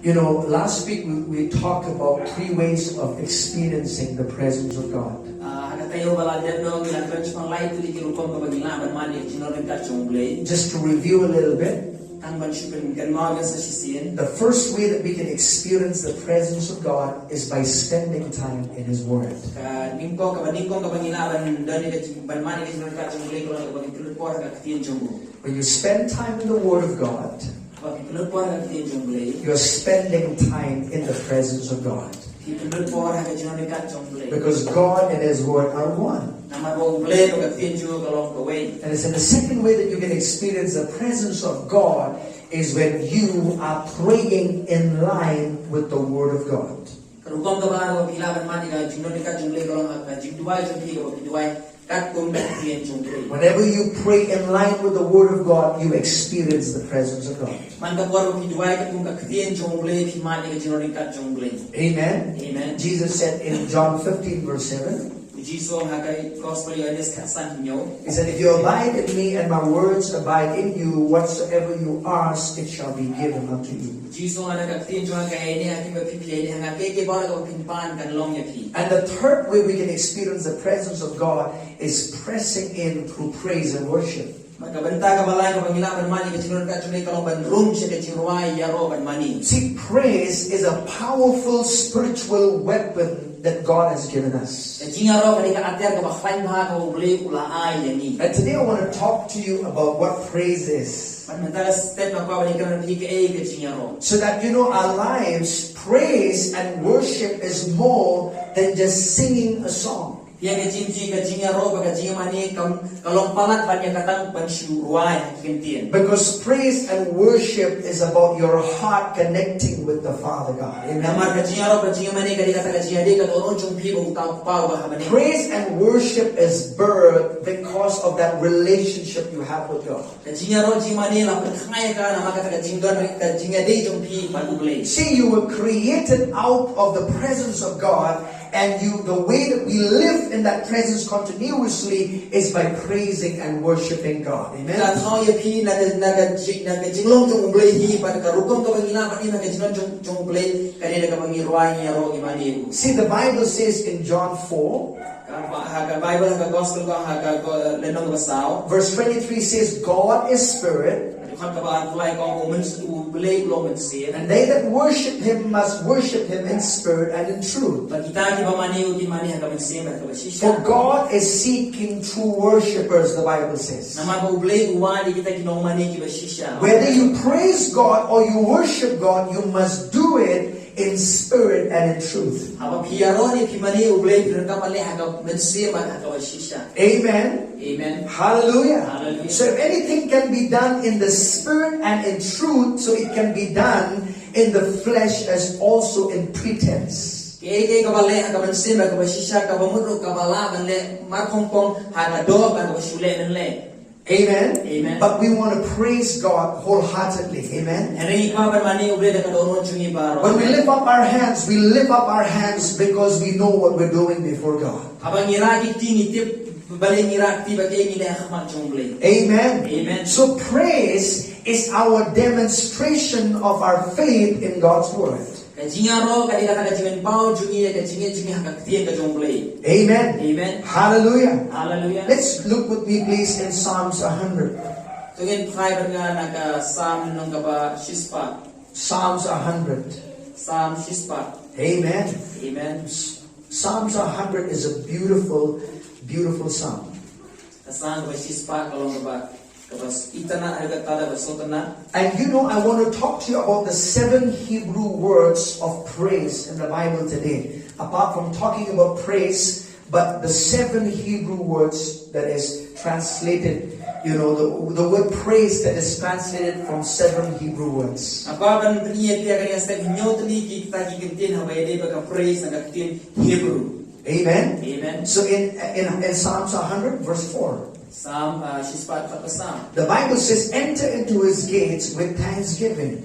You know, last week we talked about 3 ways of experiencing the presence of God. Just to review a little bit, the first way that we can experience the presence of God is by spending time in His Word. When you spend time in the Word of God, you're spending time in the presence of God. Because God and His Word are one. And it's in the second way that you can experience the presence of God is when you are praying in line with the Word of God. Whenever you pray in line with the Word of God, you experience the presence of God. Amen. Amen. Jesus said in John 15 verse 7, He said, if you abide in me and my words abide in you, whatsoever you ask, it shall be given unto you. And the third way we can experience the presence of God is pressing in through praise and worship. See, praise is a powerful spiritual weapon that God has given us. And today I want to talk to you about what praise is. So that you know our lives, praise and worship is more than just singing a song. Because praise and worship is about your heart connecting with the Father God. Amen. Praise and worship is birthed because of that relationship you have with God. See, you were created out of the presence of God. And the way that we live in that presence continuously is by praising and worshiping God. Amen. See, the Bible says in John 4, verse 23 says, God is spirit. And they that worship Him must worship Him in spirit and in truth. For God is seeking true worshippers, the Bible says. Whether you praise God or you worship God, you must do it in spirit and in truth. Amen. Amen. Hallelujah. Hallelujah. So if anything can be done in the spirit and in truth, so it can be done in the flesh as also in pretense. Amen. Amen. But we want to praise God wholeheartedly. Amen. When we lift up our hands, we lift up our hands because we know what we're doing before God. Amen. Amen. So praise is our demonstration of our faith in God's Word. Amen. Amen. Hallelujah. Hallelujah. Let's look with me please in Psalms 100. Psalms 100. Amen. Amen. Psalms 100 is a beautiful, beautiful psalm. And you know, I want to talk to you about the 7 Hebrew words of praise in the Bible today. Apart from talking about praise, but the 7 Hebrew words that is translated, you know, the word praise that is translated from 7 Hebrew words. Amen. Amen. So in Psalms 100 verse 4. The Bible says, enter into His gates with thanksgiving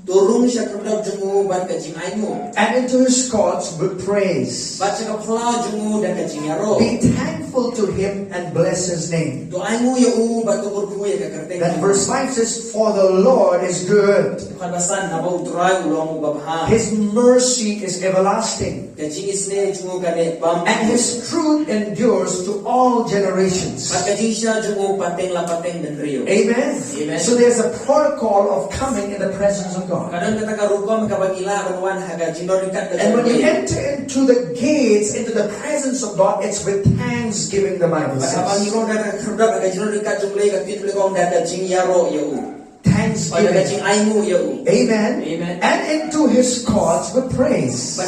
turung siya kerdap jungu ban kajing ainu. And into his courts with praise. Baca kapla jungu dan kajing yaro. Be thankful to him and bless his name. Do ainu ya batu kurku ya kakerteng. Then verse 5 says, for the Lord is good. Kabasan na bau turai ulong babha. His mercy is everlasting. Kajing isne jungu kane pam. And his truth endures to all generations. Kajing siya jungu pateng la pateng dan rio. Amen. Amen. So there's a protocol of coming in the presence of God. Kadang kata karukom kabagila banwan haga jindor dekat. And when you enter into the gates, into the presence of God, it's with thanksgiving, the Bible says. Thanksgiving. Amen. Amen. And into his courts with praise. So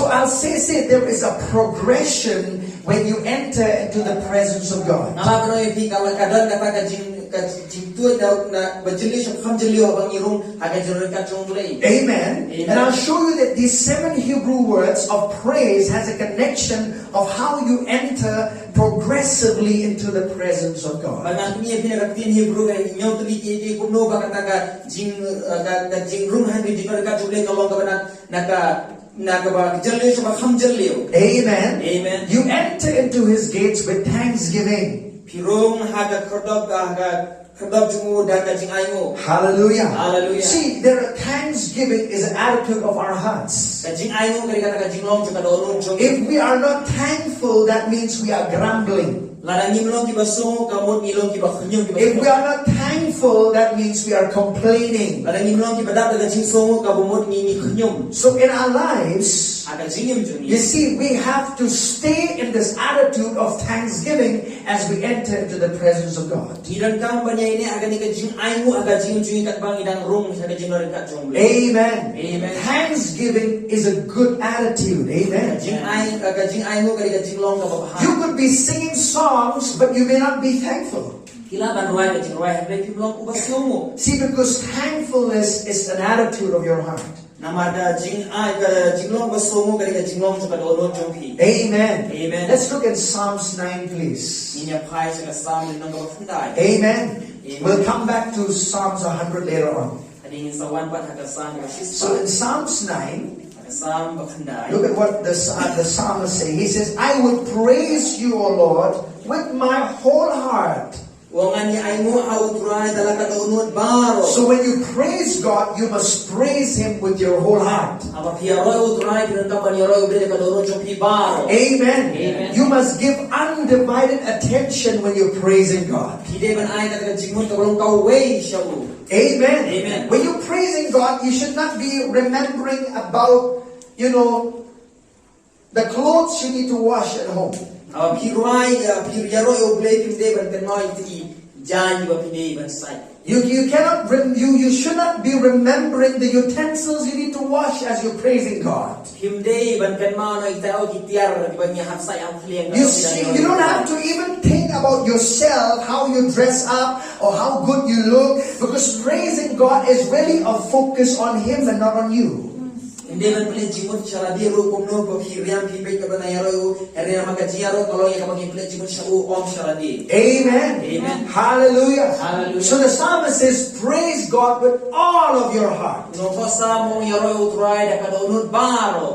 I'll say there is a progression when you enter into the presence of God. Amen. And I'll show you that these 7 Hebrew words of praise has a connection of how you enter progressively into the presence of God. Amen. Amen. You enter into his gates with thanksgiving. Hallelujah. Hallelujah. See, thanksgiving is an attitude of our hearts. If we are not thankful, that means we are grumbling. If we are not thankful, that means we are complaining. So in our lives, you see, we have to stay in this attitude of thanksgiving as we enter into the presence of God. Amen. Amen. Thanksgiving is a good attitude. Amen. You could be singing songs, but you may not be thankful. See, because thankfulness is an attitude of your heart. Amen. Amen. Let's look at Psalms 9, please. Amen. Amen. We'll come back to Psalms 100 later on. So in Psalms 9, look at what the psalmist says. He says, I would praise you, O Lord, with my whole heart. So when you praise God, you must praise him with your whole heart. Amen. Amen. You must give undivided attention when you're praising God. Amen. Amen. When you're praising God, you should not be remembering about, the clothes you need to wash at home. You cannot. You should not be remembering the utensils you need to wash as you're praising God. You see, you don't have to even think about yourself, how you dress up or how good you look, because praising God is really a focus on Him and not on you. Amen. Amen. Hallelujah. Hallelujah. So the psalmist says, praise God with all of your heart.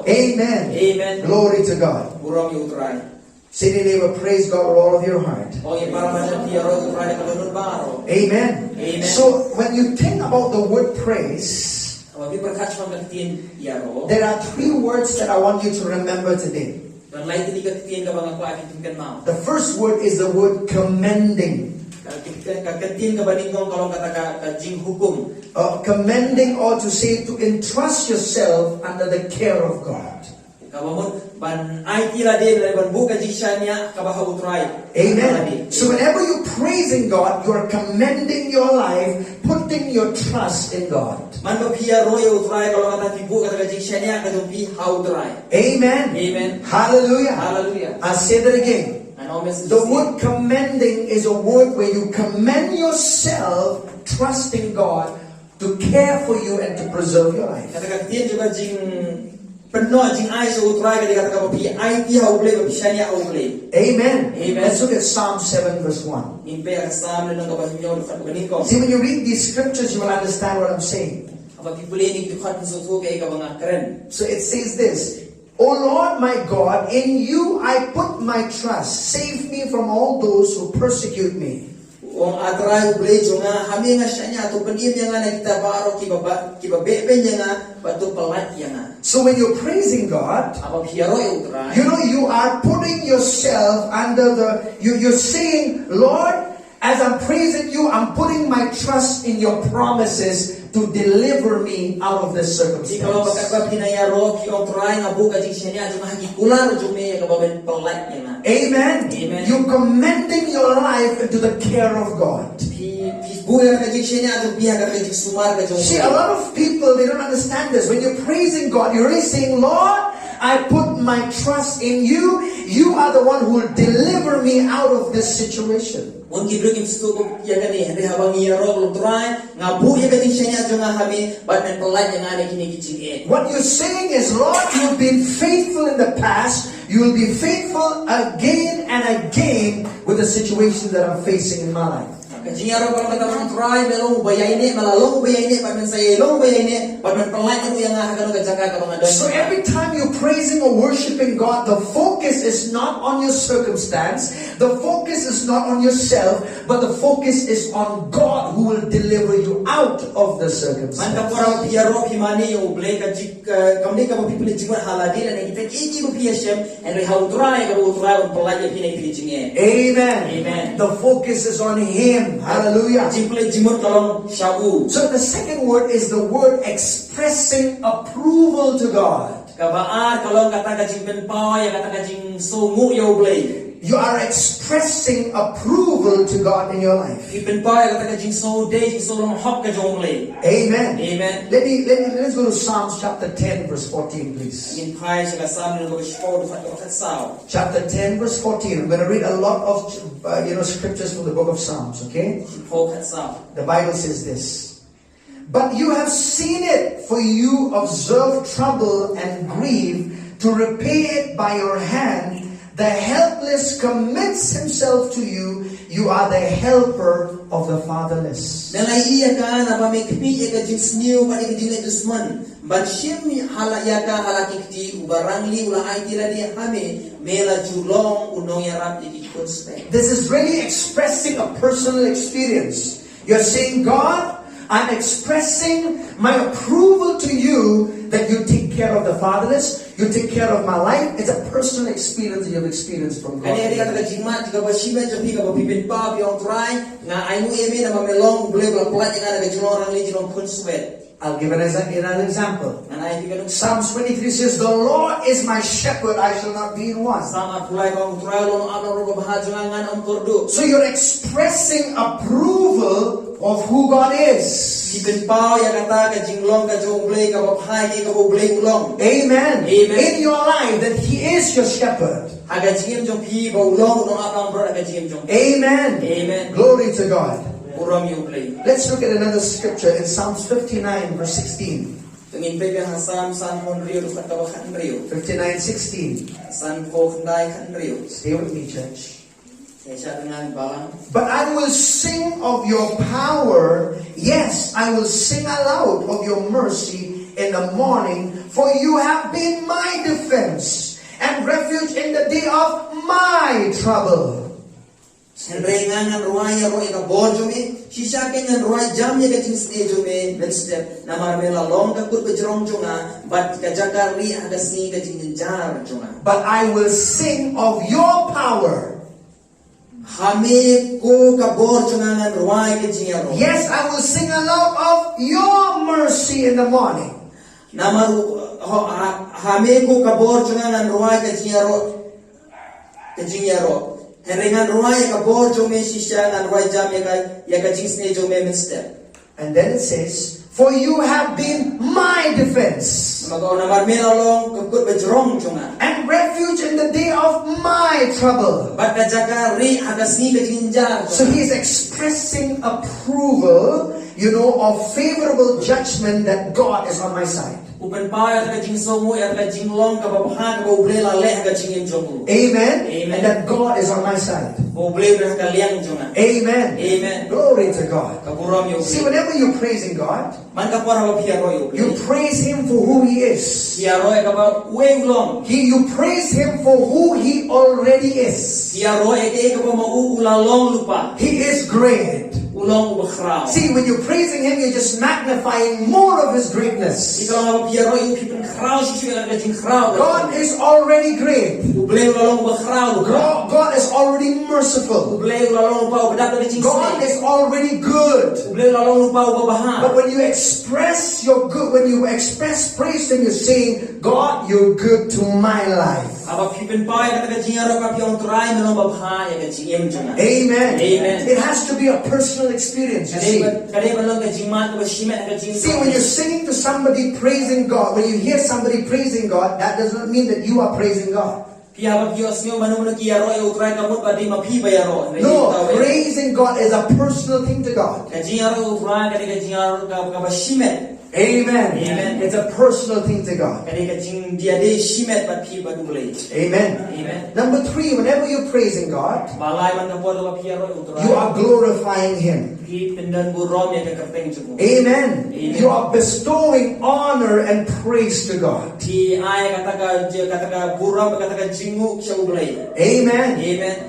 Amen. Amen. Glory to God. Say to your neighbor, praise God with all of your heart. Amen. Amen. So when you think about the word praise, there are 3 words that I want you to remember today. The first word is the word commending. Commending, or to say to entrust yourself under the care of God. Amen. So whenever you're praising God, you're commending your life, putting your trust in God. Amen. Amen. Hallelujah. Hallelujah. I'll say that again. The word commending is a word where you commend yourself, trusting God to care for you and to preserve your life. Penuh jing ai so utrai ka dikata ka pi ai ti hau ble ba pisania au ble. Amen. Amen. Let's look at Psalm 7 verse 1. Nimpe ka sam le nang ka ba hinyo ka ko. See, when you read these scriptures, you will understand what I'm saying. Apa pipuli ni ki khat so thu ka ka banga keren. So it says this, O Lord my God, in you I put my trust. Save me from all those who persecute me. Wong atrai ble jonga hami nga syanya tu penim yang na kita baro ki ba be nya nga batu pelat yang nga. So when you're praising God, Apa hiaro utrai. you know you are putting yourself under you're saying, Lord, as I'm praising you, I'm putting my trust in your promises to deliver me out of this Di kalau circumstance. bakal pinayaro ki utrai nga buka jing syanya jonga haki kular jome ka ba ben pelat yang nga. Amen. Amen. You're commending your life into the care of God. Pi buya ka jing syanya jong biha ka jing sumar ka jong. See, a lot of people, they don't understand this. When you're praising God, you're really saying, Lord, I put my trust in you. You are the one who will deliver me out of this situation. Wong gibro kim stu ko ya gani hande habang yaro lo try nga buya ka jing syanya jong hami bat men pelat yang nga kini kijing e. What you're saying is, Lord, you've been faithful in the past. You will be faithful again and again with the situation that I'm facing in my life. Kajing yaro kalau kita orang try belong bayai ni malalong bayai ni bat men saya long bayai ni bat men pelat itu yang nga ka jaga ka bang So every time you're praising or worshiping God, the focus is not on your circumstance, the focus is not on yourself, but the focus is on God who will deliver you out of the circumstance. Manta porang piaro pimani yo ble ka jik kamni ka pipili jingwa haladi la kita kiji bu piasem and we how try ka bu try on pelat ya pinai pili jinge. Amen. Amen. The focus is on Him. Hallelujah. Jimple jimur kalong shabu. So the second word is the word expressing approval to God. Kabaar kalong kata ka jimpen pao ya kata ka jing sungu yo ble. You are expressing approval to God in your life. Jimpen pao ya kata ka jing so day jing so long hop ka jong ble. Amen. Amen. Let's go to Psalms chapter 10 verse 14, please. In pai sa kasam ng shpo do fat sao. Chapter 10 verse 14. I'm going to read a lot of scriptures from the book of Psalms, okay? Po kat sao. The Bible says this. But you have seen it, for you observe trouble and grief, to repay it by your hand. The helpless commits himself to you. You are the helper of the fatherless. Nalai iya ka na pamikpi ya ka jing sniu pa ni jing dusman. But shim hala ya ka hala kikti ubarangli ula ai tira dia hame mela julong unong ya rap di konspe. This is really expressing a personal experience. You're saying, God, I'm expressing my approval to you that you take care of the fatherless, you take care of my life. It's a personal experience that you've experienced from God. Kani ari kata jingma jika ba shiba jopi ka ba pipin pa pi on try nga ai mu eme na mamelong bule bla plat nga na julong orang li julong konspe. I'll give an example. Nanai tiga Psalms 23 says, the Lord is my shepherd, I shall not be in want. sama pulai kong try lo no ano ro bahajangan on kordo. So you're expressing approval of who God is. Pipin pa ya kata ka jinglong ka jong ble ka ba phai ka ba ble ulong. Amen. Amen. In your life, that He is your shepherd. Aga jingem jong pi ba ulong no apang bro aga jingem jong. Amen. Amen. Glory to God. Uram yu ble. Let's look at another scripture in Psalms 59 verse 16. Tengin pe hasam san mon rio du kata ba kan rio. 59:16. San ko khandai kan rio. Stay with me, church. Saya dengan balang. But I will sing of your power. Yes, I will sing aloud of your mercy in the morning. For you have been my defense and refuge in the day of my trouble. Rengangan ruaya roya ka bojo me, sisakin ngan ruaya jam ya ka jins ejo me, benstep na marmela long ka kut bejrong jonga, but ka jakari ada sni ka jinjar jonga. But I will sing of your power. Hame ko ka bojo ngan ruaya ka jinjaro. Yes, I will sing aloud of your mercy in the morning. Namaru hame ko ka bojo ngan ruaya ka jinjaro. Ka jinjaro. Henringan ruaya ka bojo me sisya ngan ruaya jam ya ka jins ejo me benstep. And then it says, for you have been my defense Magaw na marmela long ka kut bejrong jonga. and refuge in the day of my trouble. But ka jakari ada sni ka jinjar. So he is expressing approval. of favorable judgment that God is on my side. Upan pa ka jing so mo ka jing long ka babha ka uble la le ka jing jong. Amen. And that God is on my side. Uble ka liang jong. Amen. Amen. Glory to God. Ka buram yo. See, whenever you're praising God, man ka por ba pia ro yo. you praise Him for who He is. Pia ro ka ba we long. You praise Him for who He already is. Pia ro ka ba ma ula long lupa. He is great. Ulong ba. See, when you're praising Him, you're just magnifying more of His greatness. God God is already great. God is already merciful. God is already good. But when you express your good, when you express praise to Him, you're saying, God, you're good to my life. Amen. It has to be a personal experience. You see, when you're singing to somebody praising God, when you hear somebody praising God, that does not mean that you are praising God. No, praising God is a personal thing to God. Amen. Amen. It's a personal thing to God. Amen. Amen. Number 3, whenever you're praising God, you are glorifying Him. Amen. You are bestowing honor and praise to God. Amen.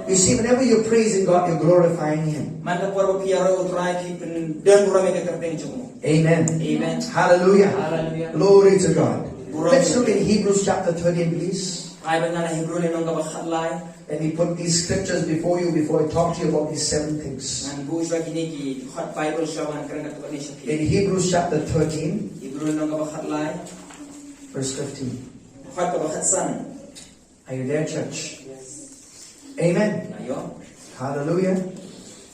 You see, whenever you're praising God, you're glorifying Him. Amen. Amen. Hallelujah. Hallelujah. Glory to God. Let's look in Hebrews chapter 13, please. Let me put these scriptures before you before I talk to you about these 7 things. In Hebrews chapter 13, verse 15. Are you there, church? Amen. Hallelujah.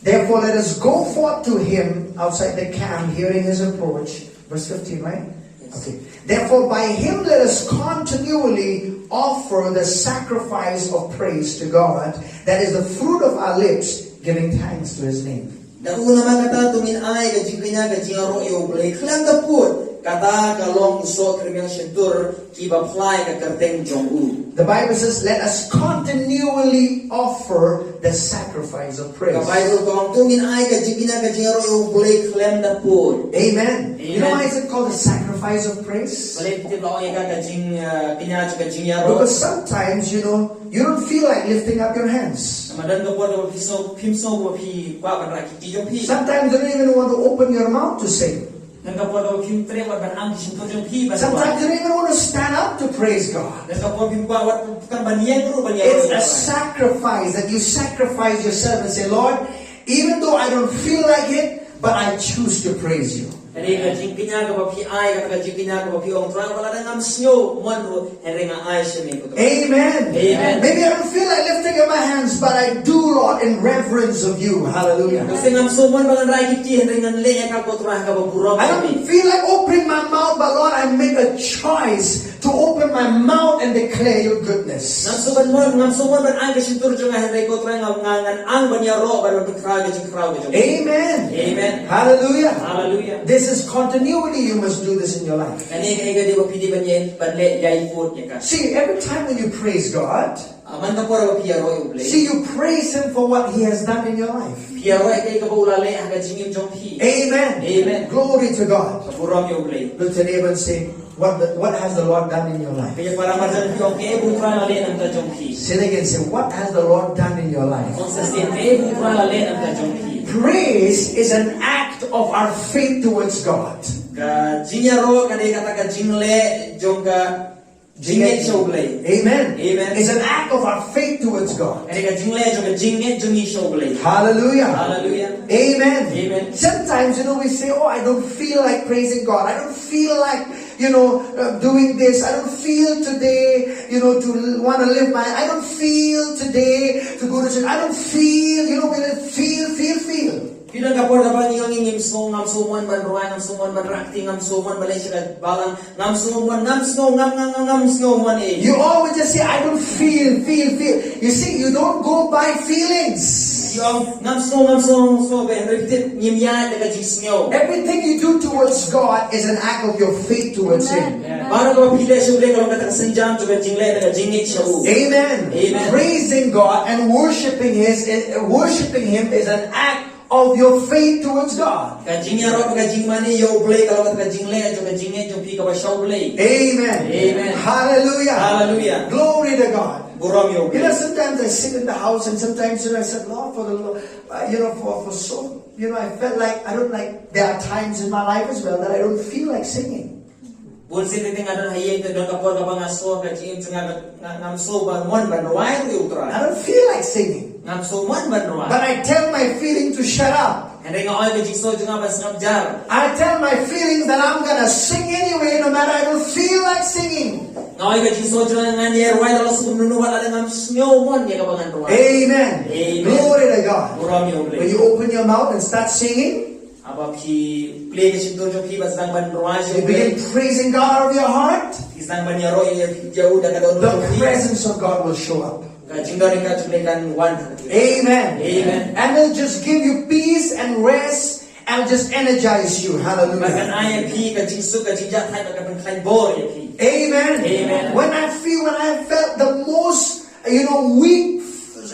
Therefore, let us go forth to Him outside the camp, hearing His approach. Verse 15, right? Yes. Okay. Therefore, by Him let us continually offer the sacrifice of praise to God, that is the fruit of our lips, giving thanks to His name. The Bible says, let us continually offer the sacrifice of praise. Amen. You know why is it called the sacrifice of praise? Because sometimes, you don't feel like lifting up your hands. Sometimes you don't even want to open your mouth to sing. Sometimes you don't even want to stand up to praise God. It's a sacrifice that you sacrifice yourself and say, Lord, even though I don't feel like it, but I choose to praise you. Amen. Maybe I don't feel like lifting up my hands, but I do, Lord, in reverence of you. Hallelujah. I don't feel like opening my mouth, but Lord, I make a choice to open my mouth and declare your goodness. Amen. Amen. Hallelujah. Hallelujah. This is continuity. You must do this in your life. See, every time when you praise God, see, you praise Him for what He has done in your life. Amen. Amen. Glory to God. Look to the neighbor and say, what has the Lord done in your life? Say it again. Say, what has the Lord done in your life? Praise is an act of our faith towards God. Amen. It's an act of our faith towards God. Hallelujah. Hallelujah. Amen. Amen. Sometimes, we say, oh, I don't feel like praising God. I don't feel like, doing this. I don't feel today, to want to live I don't feel today to go to church. I don't feel, feel. You always just say, I don't feel. You see, you don't go by feelings. Yung ngam snow be repeated nyimya daga jing snow. Everything you do towards God is an act of your faith towards Him. Para ko pile shuble kalau kata senjam juga jingle daga jingit shabu. Amen. Amen. Praising God and worshiping Him is an act of your faith towards God. Kajing yaro kajing mani yo play kalau kata jingle juga jingit jo pi ka shaw play. Amen. Amen. Hallelujah. Hallelujah. Glory to God. Buram yo. You know, sometimes I sit in the house and sometimes, I said, Lord, for the Lord, for so, I felt like, there are times in my life as well that I don't feel like singing. Bun sini ting ada hayeng ke don kapor ka bangaso ka jing ngam so ban mon ban ruai ru utra. I don't feel like singing. Ngam so mon ban ruai. But I tell my feeling to shut up. Henry nga oi ka jing so jing abas ngam jar. I tell my feelings that I'm going to sing anyway, no matter I don't feel like singing. Nga oi ka jing so jing ngan ye ruai dalam sebelum nunuan ada ngam snyo mon ye ka bangan ruai. Amen. Amen. Glory to God. Buram yo. When you open your mouth and start singing, Aba pi play ke sinto jo pi bas dang ban ruai you begin praising God out of your heart, Isang ban yaro ye jauh daga don the presence of God will show up. ka jing don ka julekan wan. Amen. Amen. And it'll just give you peace and rest and just energize you. Bagan Hallelujah. ay pi ka jing su ka jing jat hai ka ban khai bor ye pi. Amen. Amen. When I felt the most, weak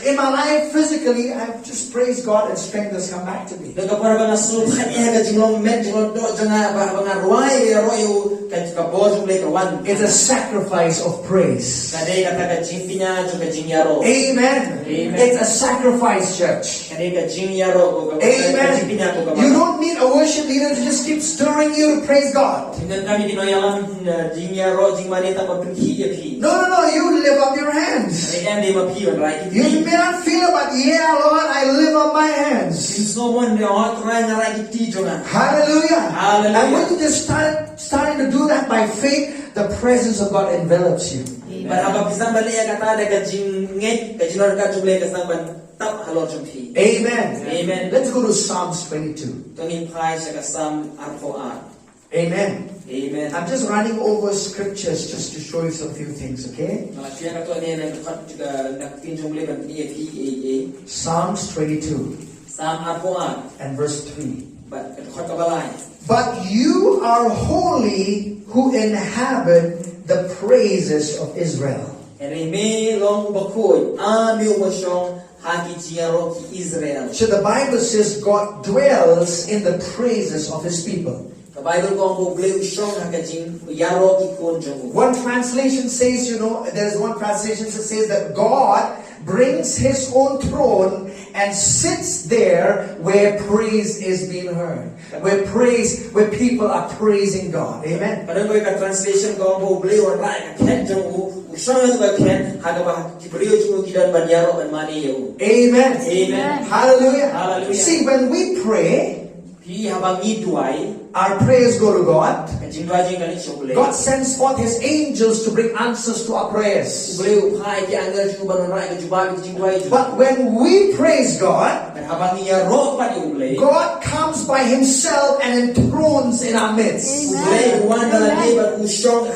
in my life physically, I've just praised God and strength has come back to me. Don ka para bang asul khanya ka jing long met jing do janga ba bang ruai ye royo ka bor jule ka wan. It's a sacrifice of praise. Kadai kata ka jing pinya jo ka jing yaro. Amen. Amen. It's a sacrifice, church. Kadai ka jing yaro ko ka jing pinya ko ka. Amen. You don't need a worship leader to just keep stirring you to praise God. Dengan kami dinoyalan jing yaro jing manita pa pergi ye pi. No. You lift up your hands. Kadai em de ma pi ban rai ki. You may not feel it, but yeah, Lord, I lift up my hands. So one de hot rai na rai ki ti jo na. Hallelujah. Hallelujah. And when you just starting to do that by faith, the presence of God envelops you. Ban apa pisang balik ya kata ada ka jing nget ka jing ka jule ka sang ban tap halor jom pi. Amen. Amen. Let's go to Psalms 22. Tongin pai sa ka sam arpo a. Amen. Amen. I'm just running over scriptures just to show you some few things, okay? Malaysia ka to ni na kat juga nak tin jom le ban ni pi Psalms 22 sam arpo a. and verse 3. But kat ka balai. But you are holy who inhabit the praises of Israel. Ere me long bakoy a mi umashong haki jiaro ki Israel. So the Bible says God dwells in the praises of His people. The Bible ko ang ble usong haka jing yaro ki kon jong. One translation says, there's one translation that says that God brings His own throne and sits there where praise is being heard. Where people are praising God. Amen. Kadang ko ka translation ko ang ble on rai ka ken jong usong ito ka ken haka ba ki brio jong ki dan ban yaro ban mani yo. Amen. Amen. Hallelujah. Hallelujah. See, when we pray, Pi habang iduay our prayers go to God. ka jing dua jing kalit so ble. God sends forth His angels to bring answers to our prayers. Ble upai ki angel jong ban rai ka juba ki jing dua jong. But when we praise God, Dan habang yaro pa di ble. God comes by Himself and enthrones in our midst. Ble wan dalam day ban usong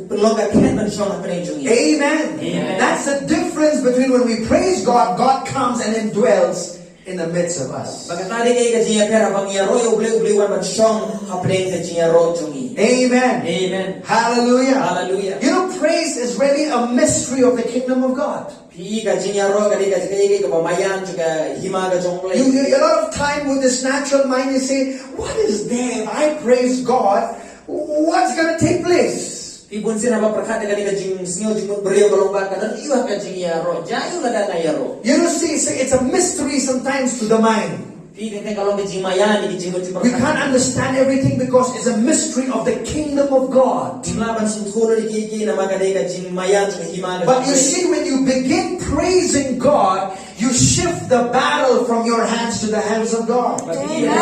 pelong ka ken ban song ka jong. Amen. Amen. That's the difference between when we praise God, God comes and indwells in the midst of us. Pagkatali kay ka jing pera bang yaro yo ble wan ban song haplen ka jing yaro jong. Amen. Amen. Hallelujah. Hallelujah. Praise is really a mystery of the kingdom of God. Pi ka jing yaro ka di ka ka pamayan juga hima ka jong ble. A lot of time with this natural mind, you say, what is there? If I praise God, what's going to take place? Pibun sina ba perkat ka di ka jing snyo jing brio kalomba ka dan iwa ka jing yaro. Jayu la da yaro. See, it's a mystery sometimes to the mind. Pi tente kalong ka jing mayan di jing ti We can't understand everything because it's a mystery of the kingdom of God. Laban suturo di kiki na makadai ka jing mayan juga hima ka. But you see, when you begin praising God, you shift the battle from your hands to the hands of God. Amen.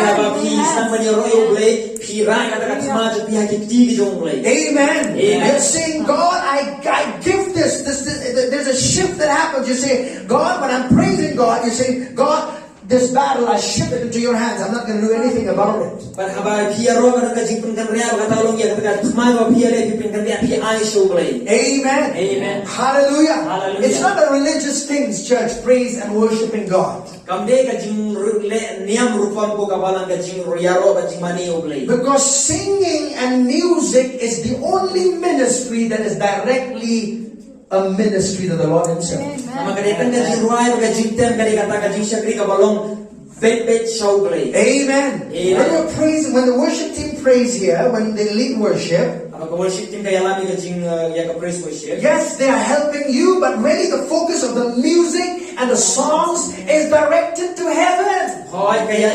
Amen. You're saying, God, I give this. There's a shift that happens. You say, God, when I'm praising God, you say, God, this battle, I ship it into your hands. I'm not going to do anything about it. But haba pia ro kan ka jing pun kan ria ka talong ya ka thma ba pia le pin kan ria pia ai show blai. Amen. Amen. Hallelujah. Hallelujah. It's not a religious thing, church, praise and worshiping God. Kam de ka jing le niam rupam ko ka balang ka jing ya ro ba jing mani o blai. Because singing and music is the only ministry that is directly a ministry to the Lord Himself. Ama ka de kan ka jing ruai ka jing tem ka de ka ta ka jing shakri ka balong bet show blai. Amen. Amen. When you're praising, when the worship team prays here, when they lead worship, Ama ka worship team ka yalami ka jing ya ka praise worship. yes, they are helping you, but really the focus of the music and the songs is directed to heaven. Hoy kaya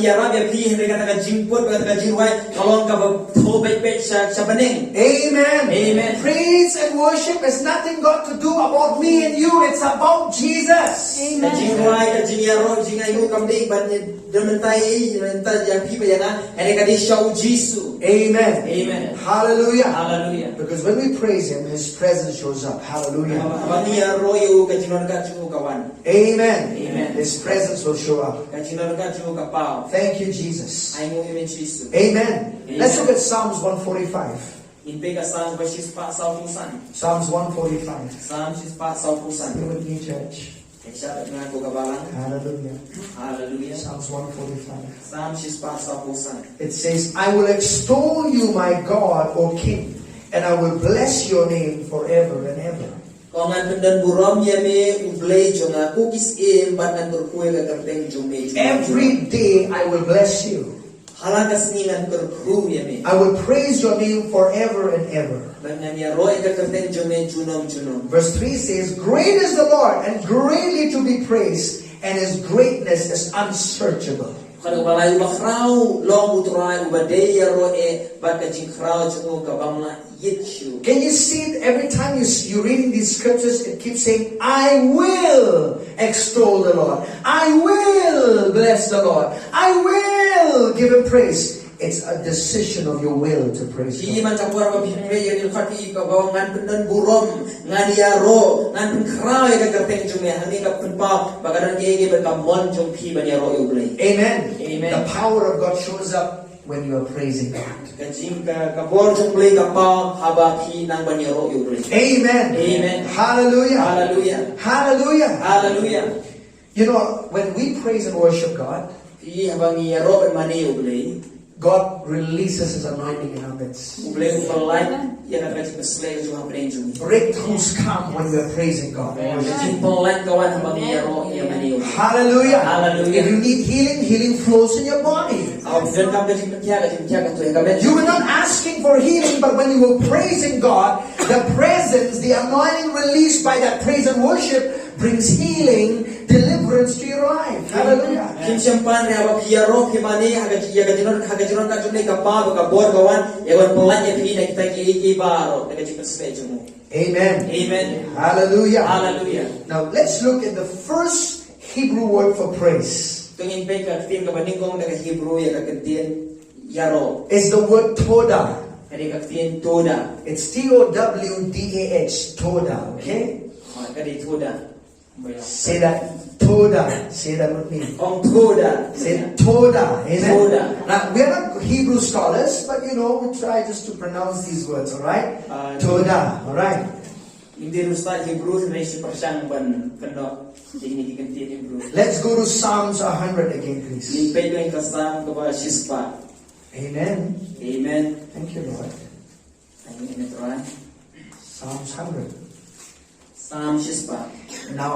kia ra be pi he ka ta ka jing put ka ta ka jing ruai kalong ka ba tho bet sa baning. Amen. Amen. Praise and worship has nothing got to do about me and you. It's about Jesus. Ka jing ruai ka jing ya ro jing ai kam de ban dementai mental yang pi ba ya na ene ka di show Jesus. Amen. Amen. Hallelujah. Hallelujah. Because when we praise Him, His presence shows up. Hallelujah. Bani ya ro yu ka jing ka chu kawan. Amen. Amen. His presence will show up. Ka jing ka chu ka pao. Thank you, Jesus. Ai mo imen Jesus. Amen. Amen. Let's look at Psalms 145. In pega sang ba sis pa sa pusan. Psalms 145. Sang sis pa sa pusan. Stay with me, church. Kaya na ko ka balang. Hallelujah. Hallelujah. Psalms 145. Sang sis pa sa pusan. It says, I will extol you, my God, O King, and I will bless your name forever and ever. Kung ang pendan buram ya me ublay jonga kukis ban ang berkuwe ka karteng jome. Every day I will bless you. Halakas ningan berku ya me. I will praise your name forever and ever. Bangan ya roy ka karteng jome junom. Verse 3 says, Great is the Lord and greatly to be praised, and His greatness is unsearchable. Kalau balai bakrau long utrai ubadaya roe baka jing krau jungo ka bangla yitshu. Can you see it every time you're reading these scriptures, it keeps saying, I will extol the Lord. I will bless the Lord. I will give Him praise. It's a decision of your will to praise Di God. man kapur ba bimbe ya dil khati ka bawang ngan pendan burom ngan ya ro ngan pen krau ya ka karteng jume hani ka pen pa bagaran ge berka mon jong pi ban ya ro ublay. Amen. Amen. The power of God shows up when you are praising God. Ka jing ka bor jong blay ka pa haba pi nang ban ya ro ublay. Amen. Amen. Hallelujah. Hallelujah. Hallelujah. Hallelujah. You know, when we praise and worship God, Di habang ya ro ban mani ublay. God releases His anointing in our midst. Ublay ublay ya ka jing slay jong habren jong. Breakthroughs come when we are praising God. Jing ponglan kawan habang ya ro ya mani ublay. Hallelujah. Hallelujah. If you need healing, healing flows in your body. Aw dan kam ka jing tia ka tu ka ben. You were not asking for healing, but when you were praising God, the presence, the anointing released by that praise and worship brings healing, deliverance to your life. Hallelujah. Kim sempan re aba pia ro ki mani ha ka jinon ka jumne ka pa ka bor kawan ya wan ponglan ya pi na kita ki baro ka jing slay jong. Amen. Amen. Hallelujah. Hallelujah. Now let's look at the first Hebrew word for praise. Tungin pe ka tin ka baning kong daga Hebrew ya ka kentien yaro. It's the word toda. Kani ka tin toda. It's Towdah, toda. Okay? Kani toda. Say that, toda. Say that with me. Ong toda. Say toda. Amen. Toda. Now, we are not Hebrew scholars, but we try just to pronounce these words, alright? Toda, alright? Hindi rusta Hebrew na si persang ban kano ini kentien Hebrew. Let's go to Psalms 100 again, please. Limpay ko yung kasam ko ba shispa. Amen. Amen. Thank you, Lord. Ayun ina tuan. Psalms 100. Sam shispa. Now,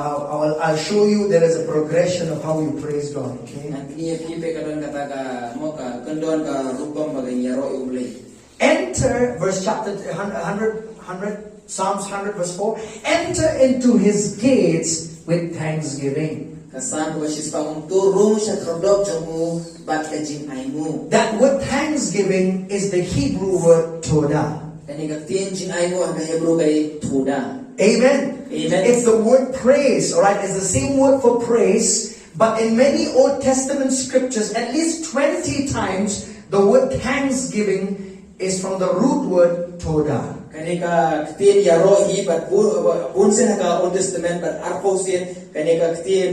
I'll show you there is a progression of how you praise God, okay? Ang kiniya pipe ka doon kataga mo ka kandon ka rupam bagay yaro iublay. Enter, chapter 100, Psalms 100 verse 4. Enter into His gates with thanksgiving. Kasam ko shispa kung turong siya trodok jomu bat ka jing ay mo. That word thanksgiving is the Hebrew word todah. Kani ka tin jing ay mo ang Hebrew kay toda. Amen. Amen. It's the word praise, alright? It's the same word for praise, but in many Old Testament scriptures, at least 20 times, the word thanksgiving is from the root word todah. Kani ka tin yaro hi bat bunsen ka Old Testament bat arpo sin kani ka tin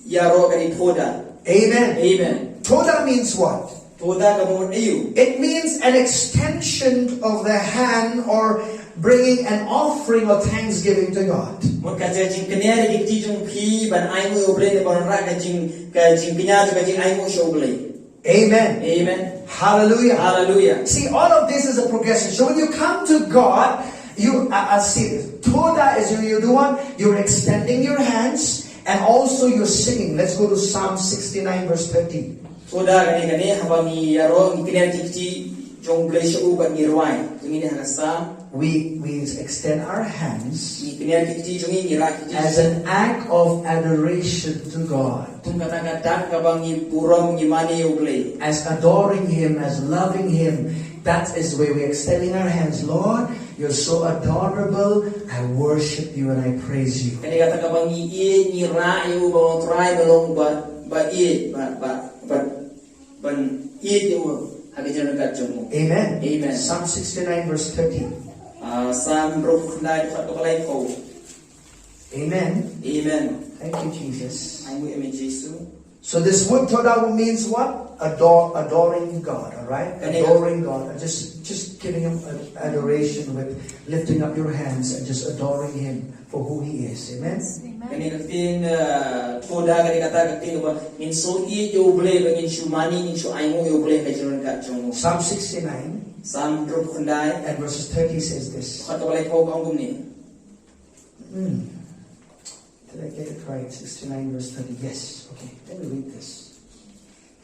yaro kani thoda. Amen. Amen. Toda means what? Thoda kamon ayu. It means an extension of the hand or bringing an offering of thanksgiving to God. Mon ka jing kanya ri ti jung phi ban ai mu oble ne ban ra ka jing kanya ka jing ai mu shoble. Amen. Amen. Hallelujah. Hallelujah. See, all of this is a progression. So when you come to God, you see this. Toda is you do what? You're extending your hands and also you're singing. Let's go to Psalm 69 verse 30. Thoda kani habami yaro ni kanya ti jong ble shu ban ni rwai. Tungin ha Psalm. We extend our hands Ni kanya ti jong ni ra ti as an act of adoration to God. tung kata-kata kabang ni burong ni mani oble. As adoring Him, as loving Him. That is the way we're extending our hands. Lord, you're so adorable. I worship you and I praise you. Kani kata kabang ni ni ra yu ba try balong ba ban yu hagijan ka jong. Amen. Amen. Psalm 69 verse 30. Sam roh nai khat ko lai ko. Amen. Amen. Thank you, Jesus. Ai mu eme Jesu. So this word toda means what? Adoring God, all right? Adoring God. Just giving Him adoration with lifting up your hands and just adoring Him for who He is. Amen? Kani katin thoda kani kata katin ba in so I yo ble ba in shumani in shu ai mu yo ble ka jong ka jong. Psalm 69 Sam roh nai and verses 30 says this. khat ko lai ko bang gum ni. Did I get it right? 69 verse 30. Yes. Okay. Let me read this.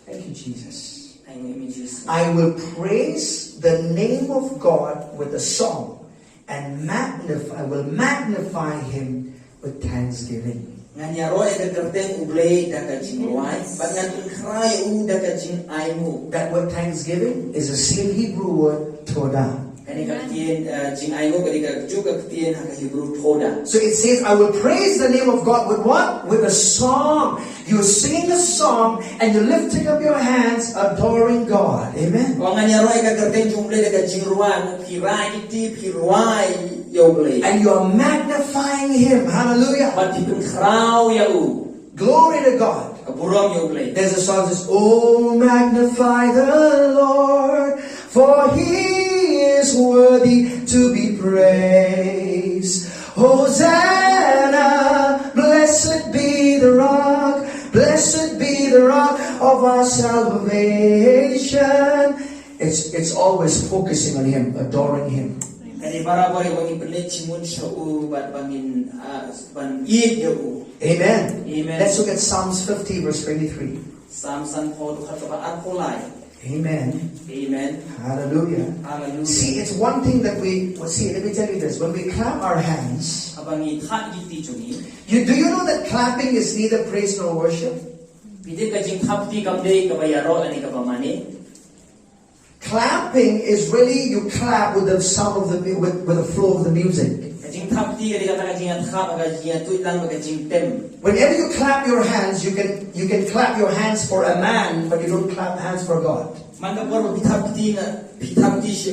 Thank you, Jesus. Ai mu eme Jesu. I will praise the name of God with a song and I will magnify Him with thanksgiving. Ngan yaro e ka terteng uble da ka jing wai ba ngan tun krai u da ka jing ai mu. That word thanksgiving is the same Hebrew word toda. Kani katin jing ai mu kani ka ju ka katin ha ka Hebrew thoda. So it says, I will praise the name of God with what? With a song. You're singing a song and you're lifting up your hands, adoring God. Amen. Wa ngan yaro e ka terteng jumble da ka jing ruai mu pirai ti pirai yo ble. And you're magnifying Him. Hallelujah. Ba ti kun krau ya u. Glory to God. Ka burong yo ble. There's a song that says, Oh, magnify the Lord, for He is worthy to be praised. Hosanna, blessed be the rock, blessed be the rock of our salvation. It's always focusing on Him, adoring Him. Kani para bari wangi pelet cimun shau bat bangin ban id yo. Amen. Amen. Let's look at Psalms 50 verse 23. Sam san po to khat ba an polai. Amen. Amen. Hallelujah. Hallelujah. See, it's one thing that let me tell you this. When we clap our hands, Abangi khat giti chungi. do you know that clapping is neither praise nor worship? Bide ka jing khapti kam dei ka ba yaro ani ka ba mani. Clapping is really you clap with the sound of with the flow of the music. Ka jing khapti ka ka jing khap ka jing tu lang ka jing tem. Whenever you clap your hands, you can clap your hands for a man, but you don't clap hands for God. Man ka por bithapti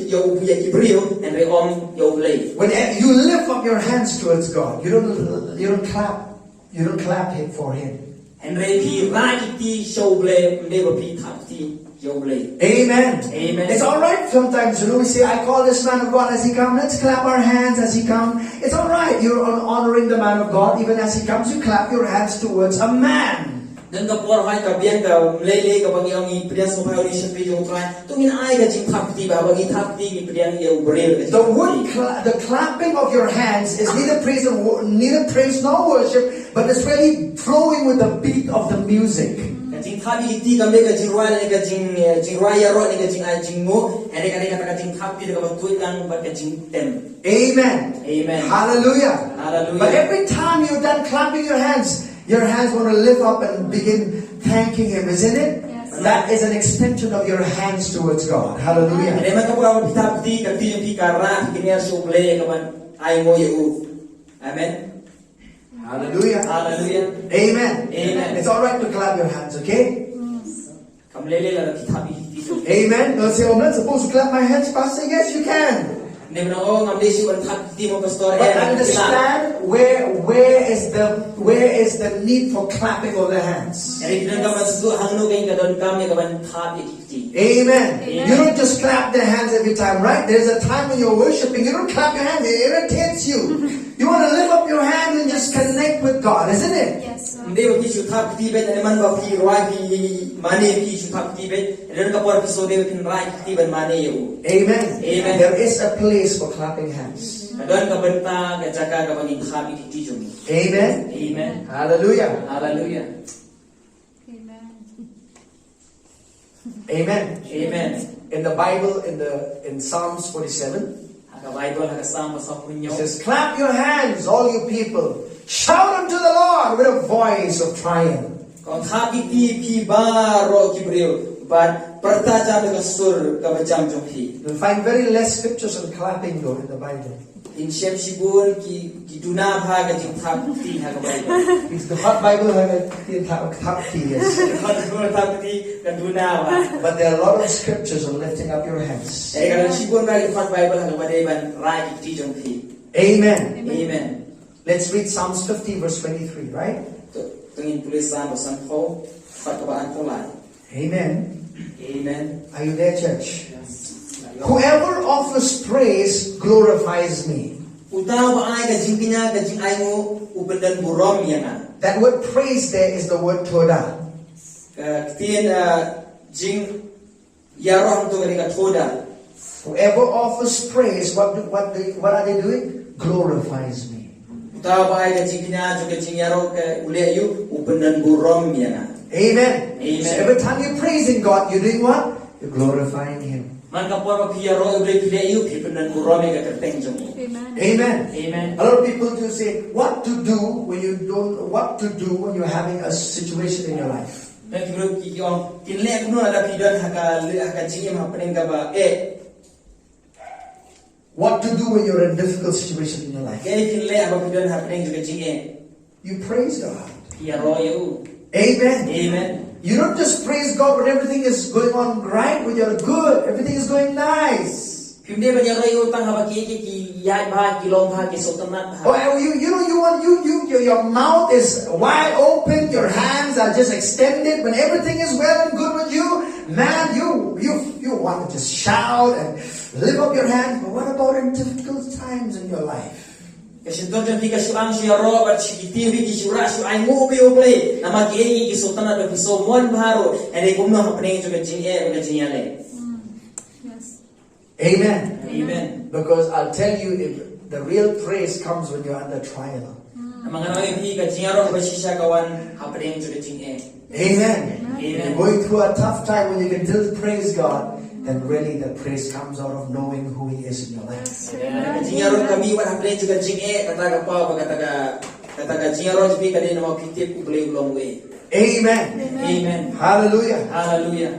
yo bu ya ibrio and re om yo blay. Whenever you lift up your hands towards God, you don't clap it for Him. And re pi ra giti show blay me ba bithapti yo blay. Amen. Amen. It's all right sometimes, we say, I call this man of God as he comes. Let's clap our hands as he comes. It's all right. You're honoring the man of God. Even as he comes, you clap your hands towards a man. Dan ka por hai ka bian ka lele ka bangi ang iprian so phao ni shpi jong trai. Tungin ai ka jing thapti ba bangi thapti ni prian yo brel. The clapping of your hands is neither praise nor worship, but it's really flowing with the beat of the music. Jing thabi ti ka me ka jing roi ni ka jing roi ya ro ni ka jing ai jing mo ane ka jing thapti ka ba tuit lang ba ka jing tem. Amen. Amen. Hallelujah. Hallelujah. But every time you're done clapping your hands want to lift up and begin thanking Him, isn't it? Yes. That is an extension of your hands towards God. Hallelujah. Ane man ka pura ba thapti ka ti pi ka ra ki ni so blay ka man ai mo yo. Amen. Hallelujah. Hallelujah. Amen. Amen. It's all right to clap your hands, okay? Kam lele la ki thabi ti so. Amen. Don't say, I'm not supposed to clap my hands, Pastor. Yes, you can. Ne menang ngambil si wan thap ti mo pastor But understand where is the need for clapping of the hands. Eri kita kapan setu hangno kain kadon kami kapan thap ti. Amen. You don't just clap the hands every time, right? There's a time when you're worshiping, you don't clap your hands, it irritates you. You want to lift up your hands and just connect with God, isn't it? Yes, sir. Dewa ki thap ti bet ne man ba pi roi pi mane ki thap ti bet ren ka por episode kin rai ti ban mane yo. Amen. Amen. There is a place for clapping hands. Kadon ka benta ka jaka ka bangin thap ti jom. Amen. Amen. Hallelujah. Hallelujah. Amen. Amen. Amen. In the Bible, in Psalms 47, Haka Bible haka sama sa it punyo. says, "Clap your hands, all you people. Shout unto the Lord with a voice of triumph." Kung happy pi baro kibril, but pertaja ka sur ka bajam jom pi. You'll find very less scriptures on clapping though in the Bible. In shem shibun ki duna bha ka jing thap ti ha ka Bible. It's the hot Bible has a yes. Kung thap ti ka duna bha. But there are a lot of scriptures on lifting up your hands. Kaya kalau shibun ka ki hot Bible ha ka badai ban rai ki ti jom pi. Amen. Amen. Let's read Psalms 50 verse 23, right? Tungin tulisan bosan ko fatkabaan ko lai. Amen. Amen. Are you there, church? Whoever offers praise glorifies me. Utaw ba ay ka jing pinya ka jing ay mo ubendan burom yana. That word praise there is the word toda. Ketien jing yarong tu ka thoda. Whoever offers praise, what are they doing? Glorifies me. Utaw ba ay ka jing pinya ka jing yarong ka uleyu ubendan burom yana. Amen. Amen. So every time you're praising God, you're doing what? You're glorifying Him. Man ka por piyaro ule uleyu ubendan burom ka kerteng jom. Amen. Amen. Amen. A lot of people do say, what to do when you don't, what to do when you're having a situation in your life. Dan kiro ki on kinle kuno ada pidan haka jing ma pening ka ba What to do when you're in a difficult situation in your life. kaya kinle apa pidan ha pening ka jing You praise God. piyaro yu. Amen. Amen. You don't just praise God when everything is going on right, when you're good, everything is going nice. Pimde ba yaro yu tang ha ba ki yai ba ki long ha ki sotanat Oh, ha. your mouth is wide open, your hands are just extended. When everything is well and good with you, man, you want to just shout and lift up your hands. But what about in difficult times in your life? Kasi to jam ki ka suang si yaro ba ki tiwi ki sura su ai mo be oble na ma ki sotanat ba ki so mon bharo ene kumno ha pening ka jing ka jing yale. Yes. Amen. Amen. Because I'll tell you, if the real praise comes when you're under trial. Mga noy pi ka jing yaro ba shisha kawan ha pening ka jing Amen. Amen. You're going through a tough time when you can still praise God, then really the praise comes out of knowing who He is in your life. Jing yaro kami wan ha pening ka jing kata ka pa ba kata ka jing yaro bi ka din mo pitip ku ble long we. Amen. Amen. Hallelujah. Hallelujah.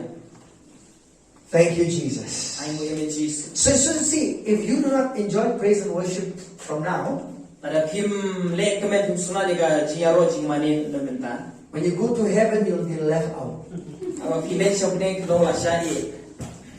Thank you, Jesus. Ai mo yeme Jesus. So see, if you do not enjoy praise and worship from now, Ada pim le kemen suna diga jing yaro jing mane no benta. when you go to heaven, you'll be left out. Aba pile sa pening ko la shani.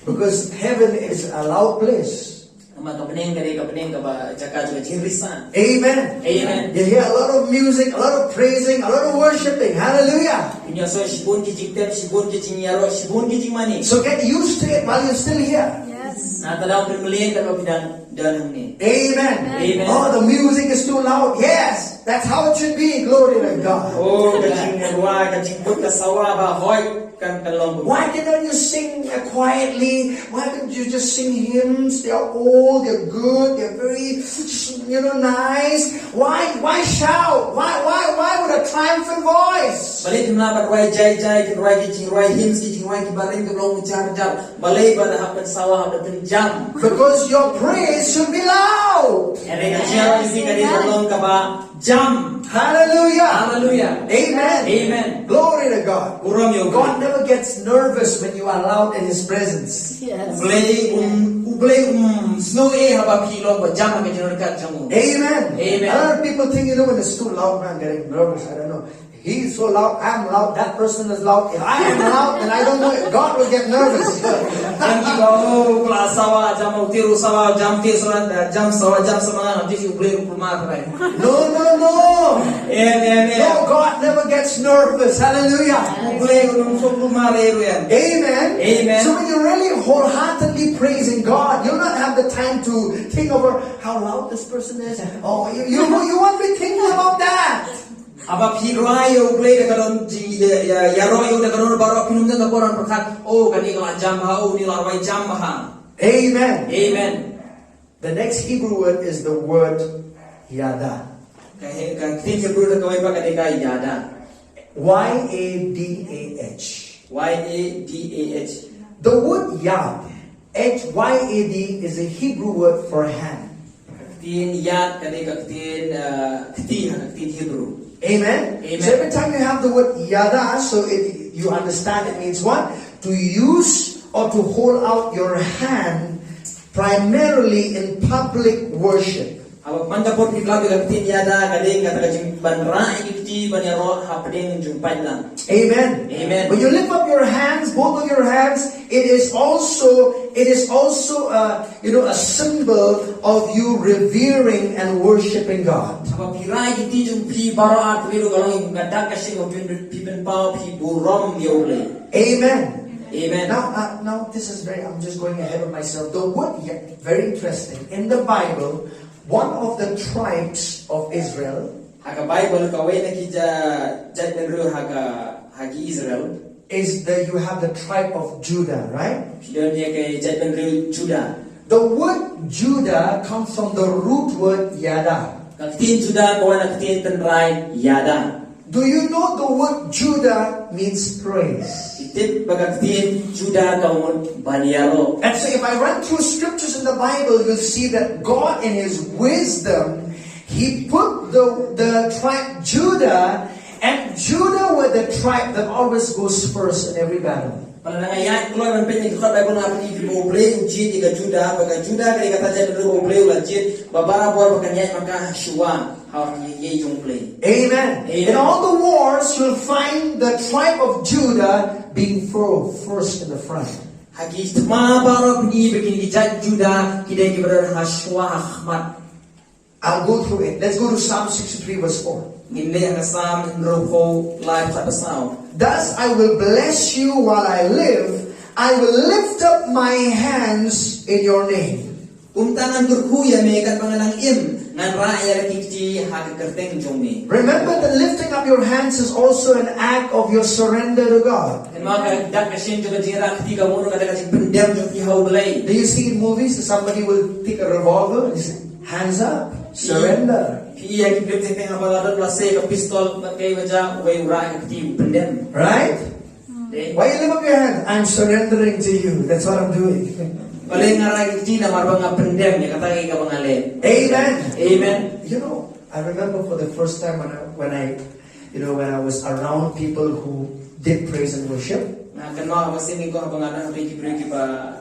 Because heaven is a loud place. Ama ka pening ka ba jaka juga jing risan. Amen. Amen. You hear a lot of music, a lot of praising, a lot of worshiping. Hallelujah. Punya so shibun ki jing tem shibun ki jing yaro shibun ki jing mane. So get used to it while you're still here. Yes. Na tadaw permelian ka pidan dan ni. Amen. Amen. Oh, the music is too loud. Yes, that's how it should be. Glory to God. Oh, ka jing ruwa ka jing put ka sawa ba hoy kan kalong. Why cannot you sing quietly? Why can't you just sing hymns? They're old, they're good, they're very, nice. Why shout? Why with a triumphant voice? Balik melapat ruai jai ki ruai ki jing ruai hymns ki jing ruai ki bareng ke long jar. Balai pada hapen sawah hapen jam. Because your praise should be loud. Ere ka jia ki ka di long ka ba jam. Hallelujah. Hallelujah. Amen. Amen. Glory to God. Uram yo God never gets nervous when you are loud in His presence. Yes. Ublay snow haba pilong ba jam ka jino ka jamu. Amen. Amen. A lot of people think, when it's too loud, man, getting nervous. I don't know. He's so loud, I'm loud, that person is loud. If I am loud, then I don't know if God will get nervous. Jam ki oh kelas sawa jam tiru sawa jam ti surat jam sawa jam semangat nanti si boleh rumah rai. No, no, no. No, God never gets nervous. Hallelujah. Boleh untuk rumah rai ruyan. Amen. Amen. So when you're really wholeheartedly praising God, you'll not have the time to think over how loud this person is. Oh, you won't be thinking about that. Apa pirai yo boleh dekat ya roy yo dekat baru pinum dekat koran perkat. Oh kani kalau jam oh ni larwai jam ha. Amen. Amen. The next Hebrew word is the word yada. Kan tin Hebrew dekat kau pakai dekat yada. Y-A-D-A-H. Y-A-D-A-H. The word yad, H-Y-A-D, is a Hebrew word for hand. Tin yad kani tin Hebrew. Amen? Amen. So every time you have the word yada, so you understand it means what? To use or to hold out your hand primarily in public worship. Apa mandapot di klabi tin yada kani kata kajing banra ikti banyaro hapding jumpai lang. Amen. Amen. When you lift up your hands, both of your hands, it is also a symbol of you revering and worshiping God. Apa pirai iti jumpi baro at wiru kalong ngadak kasi pipen pau pi burom diole. Amen. Amen. Now this is I'm just going ahead of myself. The word, very interesting. In the Bible, one of the tribes of Israel, Haka Bible kawai na kija judgment ru hagi Israel. You have the tribe of Judah, right? Pidon niya kay judgment ru Judah. The word Judah comes from the root word yada. Kaktin Judah kawan kaktin tenrai yada. Do you know the word Judah means praise? Itip bagaktin Judah kawan banyaro. And so if I run through scriptures in the Bible, you'll see that God in His wisdom, He put the tribe Judah, and Judah were the tribe that always goes first in every battle. Panangayan keluar man penyek kat Bible na apni di boleh uji di Judah, baga Judah kali kata jadi boleh ulajit, babara buat bakanya maka Shua how ye jung play. Amen. In all the wars, you'll find the tribe of Judah being first in the front. Hagi semua baru pergi bikin kijat Judah kita kibaran Hashwa Ahmad. I'll go through it. Let's go to Psalm 63 verse 4. Ginle ang Psalm nroho live sa pasaw. Thus I will bless you while I live. I will lift up my hands in your name. Umtangan durkuya me kat panganang im ngan raya kiti hakakerteng jongme. Remember that lifting up your hands is also an act of your surrender to God. Kan maka dak kasin juga jira ketika mo kada kasi pendem jong ihau belai. Do you see in movies that somebody will take a revolver and say, hands up, surrender. Iya kita tengah balada plase ke pistol pakai wajah way ura kiti pendem. Right? Why you lift up your hand? I'm surrendering to you. That's what I'm doing. Paling ngarai kiti na marbanga pendem ya kata kay kabangale. Amen. Amen. You know, I remember for the first time when I was around people who did praise and worship. Na kenal apa sini ko abangana happy ki pa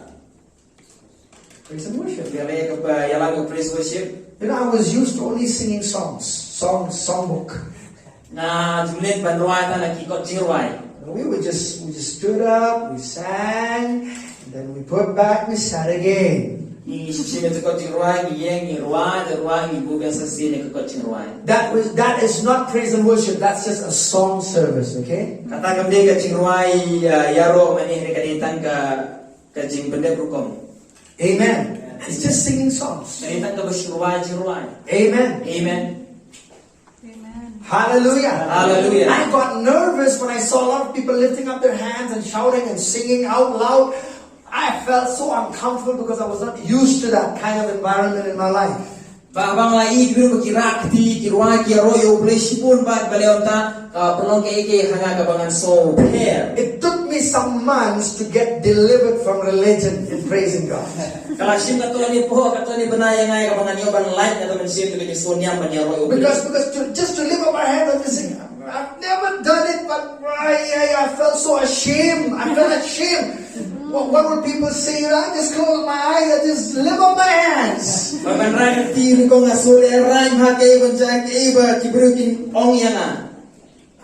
Praise and worship. Yale ka pa yala ko praise worship. You know, I was used to only singing songbook. Na jumlet banruata na kikot jirwai. We just stood up, we sang, and then we put back, we sat again. That is not praise and worship. That's just a song service, okay? Amen. It's just singing songs. Amen. Amen. Hallelujah. Hallelujah. I got nervous when I saw a lot of people lifting up their hands and shouting and singing out loud. I felt so uncomfortable because I was not used to that kind of environment in my life. Bang lai biru kirakti kirwa kiroyo blesipun bat baleonta pelong ke hanga kabangan so pair. It took me some months to get delivered from religion in praising God. Kalau sim katoni po katoni benaya ngai kabangan yoban light atau mensim tu sonya banyaroyo. Because just to lift up my hands and to sing, I've never done it, but I felt so ashamed. I felt ashamed. What would people say? I just close my eyes, I just lift up my hands. Pamanran tin ko nga sole ran hake banjang iba kibrukin ong yana.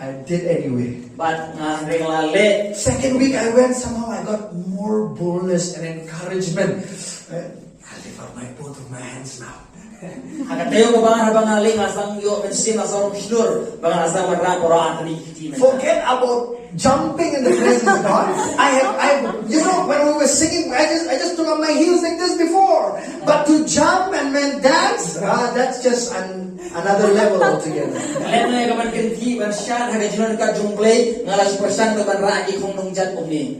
I did anyway. But ring la le. Second week I went, somehow I got more boldness and encouragement. I lift up my both of my hands now. Hakatayo ko bang habang aling asang yo mensin asang kisnur bang asang maraporo atli kiti. Forget about jumping in the presence of God. When we were singing, I just took on my heels like this before. But to jump and then dance, that's just another level altogether. Kalian na kaman kenti ban syan hagajinon ka jumplay ngalas persan ka ban raagi kung nung jat umni.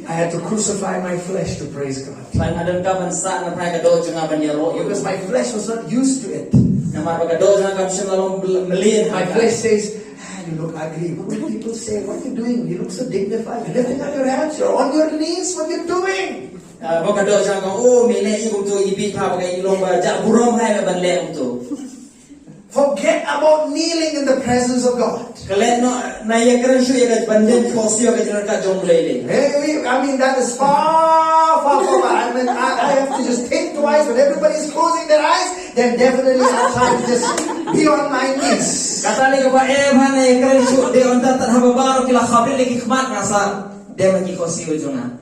I had to crucify my flesh to praise God. Ban adon ka ban sa na pray ka do nga ban yaro Because my flesh was not used to it. na mar ka do nga kam syan lalong melin. My flesh says, you look ugly. What do people say? What are you doing? You look so dignified. You're lifting up your hands. You're on your knees. What are you doing? Baka do nga mele igum to ibi pa bagay ilong ba ja burom hai ban le to. Forget about kneeling in the presence of God. Kalian no na ya kran shu ya banden khosio ka jinon ka jumplay le. I mean, that is far, far, far. I have to just think twice when everybody's closing their eyes. Then definitely I'll try to just be on my knees. Katali ko ba bhane kran shu de onda tan habaro kila khabil ki khmat ngasa de ma ki khosio jona.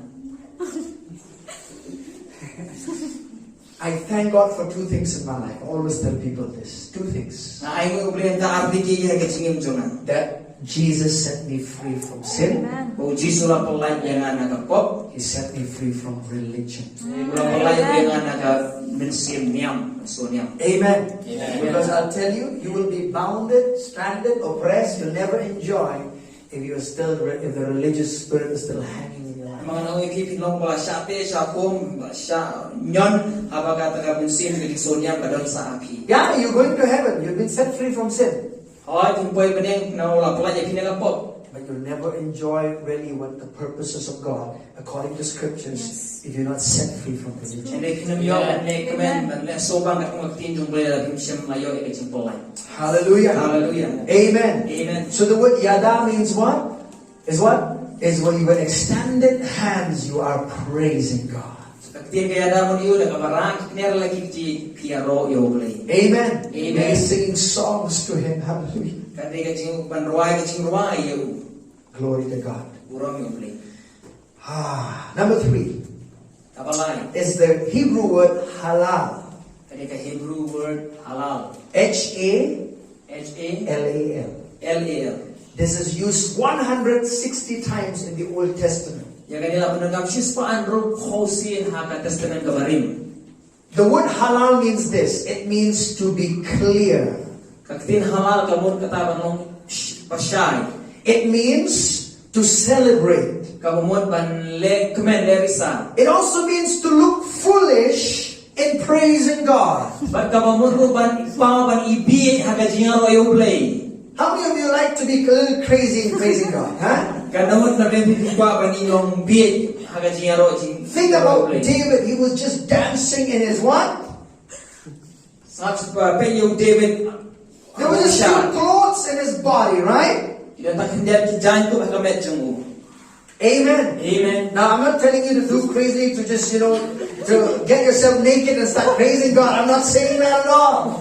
I thank God for two things in my life. I always tell people this. Two things. Na ay mo ublihan ka arti ki ya kachingim jona. That Jesus set me free from sin. Amen. O Jesus la polai yang ana ka pop. He set me free from religion. Mula polai yang ana ka mensim niam so niam. Amen. Amen. Because I'll tell you, you will be bounded, stranded, oppressed. You'll never enjoy if the religious spirit is still hanging in your life. Mga nang ikipinong bala syate syakum sya nyon abaga taga mensim ke so niam kadon sa api. Yeah, you're going to heaven. You've been set free from sin. Hoy tumpoy beneng na wala polai ya pinaka pop. But you'll never enjoy really what the purposes of God, according to scriptures, if you're not set free from religion. Ene kinamyo ne kemen ban le sobang ka kung tin jung bela bim syam mayo e kaching polai. Hallelujah. Hallelujah. Amen. Amen. So the word yada means what? Is what? Is when you with extended hands you are praising God. Kaktir kaya damon iyo na kamarang kiner lagi ki piaro yo boleh. Amen. Amen. We're singing songs to Him. Hallelujah. Kati kaching panruai yo. Glory to God. Burong yo boleh. Number 3 Tapalay. is the Hebrew word halal. Kani ka Hebrew word halal. H-A-L-A-L. H-A-L-A-L. This is used 160 times in the Old Testament. Ya kanila penagam sispaan ro Khasi haka testament kabarim. The word halal means this. It means to be clear. Kaktin halal kamun kataban nong pasyay. It means to celebrate. Kamumot ban le kemen le risa. It also means to look foolish in praising God. Ban kamumot ro ban ipa ban ibi haka jingaro yo play. How many of you like to be a little crazy in praising God? Huh? Kanamot na ben ipa ban inyong bi haka jingaro jing. Think about David. He was just dancing in his what? Saat pa yung David. There was just few clothes in his body, right? Yung takhindihan ki jan ko haka medyo. Amen. Amen. Now, I'm not telling you to do crazy, to just, to get yourself naked and start praising God. I'm not saying that at all.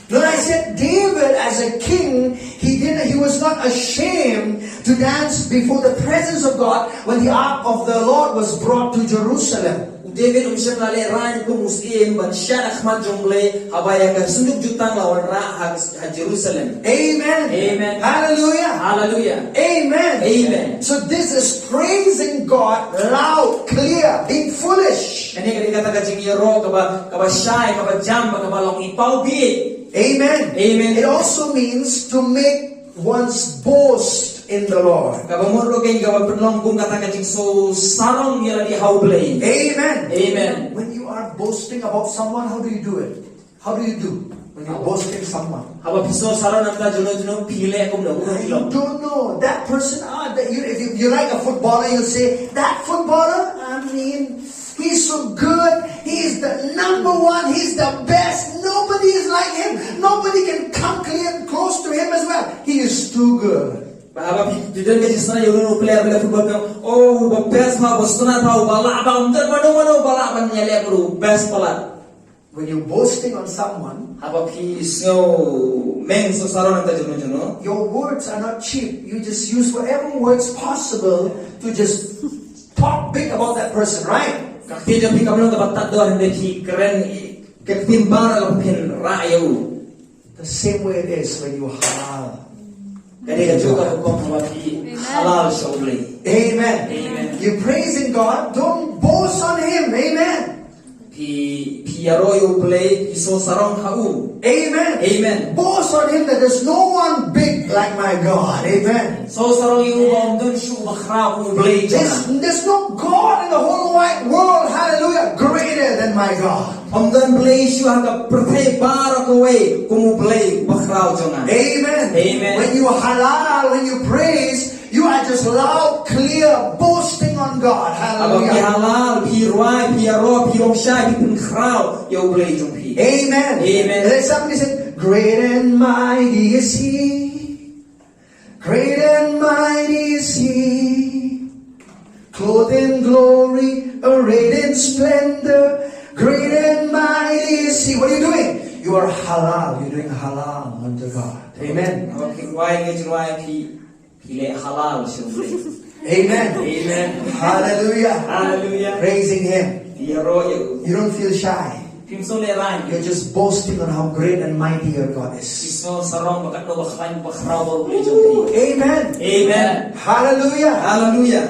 No, I said David as a king, he was not ashamed to dance before the presence of God when the ark of the Lord was brought to Jerusalem. David umsiyang ran ko muslim ban siya akhmat jongle habaya ka sunduk jutang lawan ra ha Jerusalem. Amen. Amen. Hallelujah. Hallelujah. Amen. Amen. So this is praising God loud, clear, being foolish. Kani kata ka jingiro kaba shy kaba jam kaba long ipaw bi. Amen. Amen. It also means to make one's boast in the Lord. Kaba moro kay kaba penlong kung kata ka jing so sarong yala di how play. Amen. Amen. When you are boasting about someone, how do you do it? How do you do when you're boasting someone? Haba piso sarong namta juno pile akum na You don't know that person. If you like a footballer, you'll say that footballer. I mean, he's so good. He's the number one. He's the best. Nobody is like him. Nobody can come close to him as well. He is too good. Bahwa tidak kejisna yung player bila football kang best pa bostona pa bala ba unter mano bala ban nyale bro best pala. when you're boasting on someone, Haba pi snow men so saron ta juno. your words are not cheap. You just use whatever words possible to just talk big about that person, right? Kapija pi kamlo ta batat do hande pi keren ketin bara lo pin rayo. The same way it is when you halal. Kadi ka juga hukum haba pi halal shobli. Amen. Amen. You're praising God. Don't boast on Him. Amen. Pi aroyo play pi so sarong hau. Amen. Amen. Boast on Him that there's no one big like my God. Amen. So sarong yu bom dun shu bakhra u play jana. There's no God in the whole wide world, hallelujah, greater than my God. Om dan play shu haka perthai bara ko way kumu play bakhra jana. Amen. Amen. When you halal, when you praise, you are just loud, clear, boasting on God. Abang pi Hallelujah. halal, pi ruai, pi aro, pi romshai, pi pun krau yo play jong pi. Amen. Amen. And then somebody said, great and mighty is He. Great and mighty is He. Clothed in glory, arrayed in splendor. Great and mighty is He. What are you doing? You are halal. You're doing halal unto God. Amen. Abang pi ruai nge ruai pi le halal shu play. Amen. Amen. Hallelujah. Hallelujah. Praising Him. Pi aro yo. You don't feel shy. Pim so le ran. You're just boasting on how great and mighty your God Pi is. so sarong bakat do bakhran bakhra bo play jong pi. Amen. Amen. Hallelujah. Hallelujah.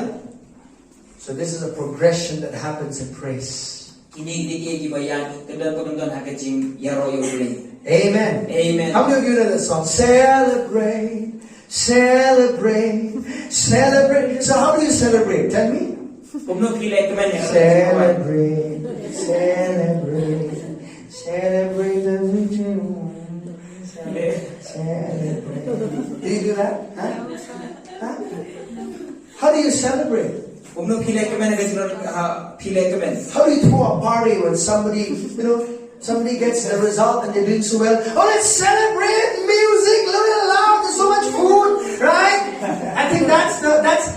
So this is a progression that happens in praise. Kini dige ki bayan kedan pagandon hakajing yaro yo play. Amen. Amen. How many of you know that song? Celebrate, celebrate, celebrate. So how do you celebrate? Tell me. Kumno pile kemen ya. Celebrate, celebrate, celebrate the victory. Celebrate. Do you do that? Huh? Huh? How do you celebrate? Kumno pile kemen ya pile kemen. How do you throw a party when somebody, somebody gets the result and they're doing so well? Oh, let's celebrate! Music, little loud, there's so much food, right? I think that's.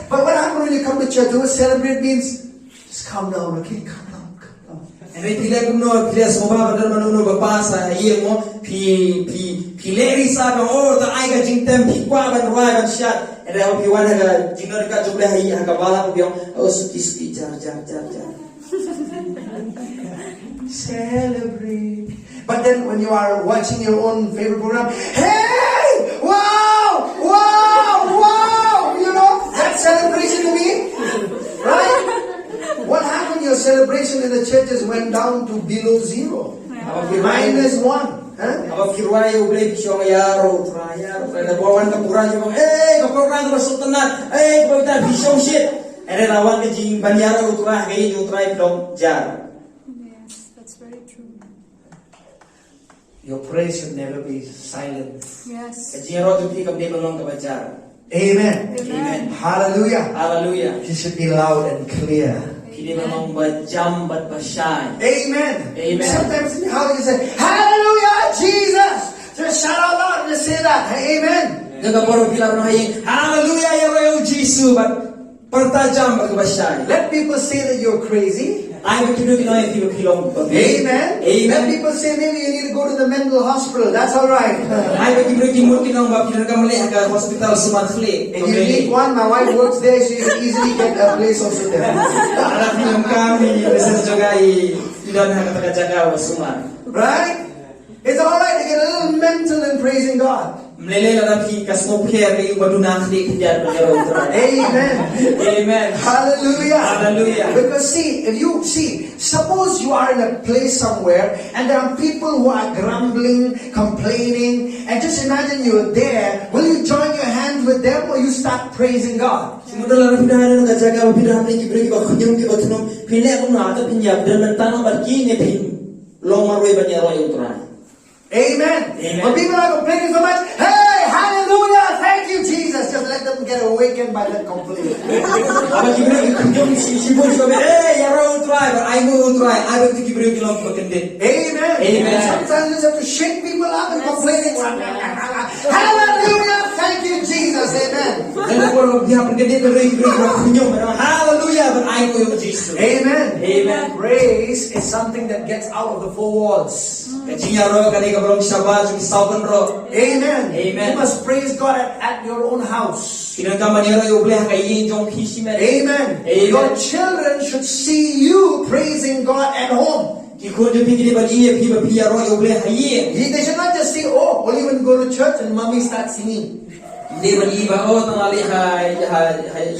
But what happens when you come to church? Oh, celebrate means just calm down, okay? Calm down, calm down. And then pile kumno pile soba badar manuno bapasa iye mo pile risa ka oh ta ai ka jingtem pi kwa ban ruai ban shat. And then pi wana ka jingor ka juble hai ka bala ko biong oh suki jar. Celebrate. But then when you are watching your own favorite program, hey! Wow! That's celebration to me. Right? What happened? Your celebration in the churches went down to below zero. -1. Huh? Abang kirwai yo blay pisong yaro trayaro kada bawan ka puran yo ka program ko sultanat ko ta pisong shit and then awan ka jing banyaro utra kay yo try dong jar. Yes, that's very true. Your praise should never be silent. Yes. Kajiro tu pi kam de long ka bajar. Amen. Amen. Hallelujah. Hallelujah. You should be loud and clear. Kini long bajam bat pasay. Amen. Amen. Sometimes how do you say, Hallelujah, Jesus? Just shout out loud and just say that. Amen. Jaga poro pilar no hayin. Hallelujah yo Jesus bat pertajam bat pasay. Let people say that you're crazy. Ay bekido kinoy ti kilong. Amen. Let Amen. people say maybe you need to go to the mental hospital. That's all right. Ay bekido kimur kinong ba pilar ka mali aga hospital sumakhli. If you need one, my wife works there, so you can easily get a place also there. Anak film kami bisa juga tidak hanya kata-kata wasumar. Right? It's all right to get a little mental in praising God. Melele lagi kasmopher yung badunang di kejar berjauh. Amen. Amen. Hallelujah. Hallelujah. Because suppose you are in a place somewhere and there are people who are grumbling, complaining, and just imagine you're there. Will you join your hands with them or you start praising God? Sementara pindahan ng jaga pindahan ni kibri ko kunyum ki otunum pinle ko na ata pinyab dan tanong barki ne pin lomarwe banyaro yung try. Amen. Amen. When people are complaining so much, hey, hallelujah, thank you, Jesus. Just let them get awakened by that complaint. Abang kibri kunyum si bos ko yaro try but I go try. I don't think kibri kilong ko kende. Amen. Amen. Sometimes you just have to shake people up and complaining. Hallelujah, thank you, Jesus. Amen. Dan aku orang dia pergi kibri kunyum hallelujah but I ay ko yung Jesus. Amen. Amen. Praise is something that gets out of the four walls. Kajing ro kani kabrong Shabbat yung sauban ro. Amen. Amen. You must praise God at your own house. Kinangkaman niya ro yung ubleh kayin yung hisimen. Amen. Amen. Your children should see you praising God at home. Kikun yung pigili ba niya piba piya ro yung ubleh kayin. They should not just say, oh, only when you go to church and mommy starts singing. Hindi ba iba o tangali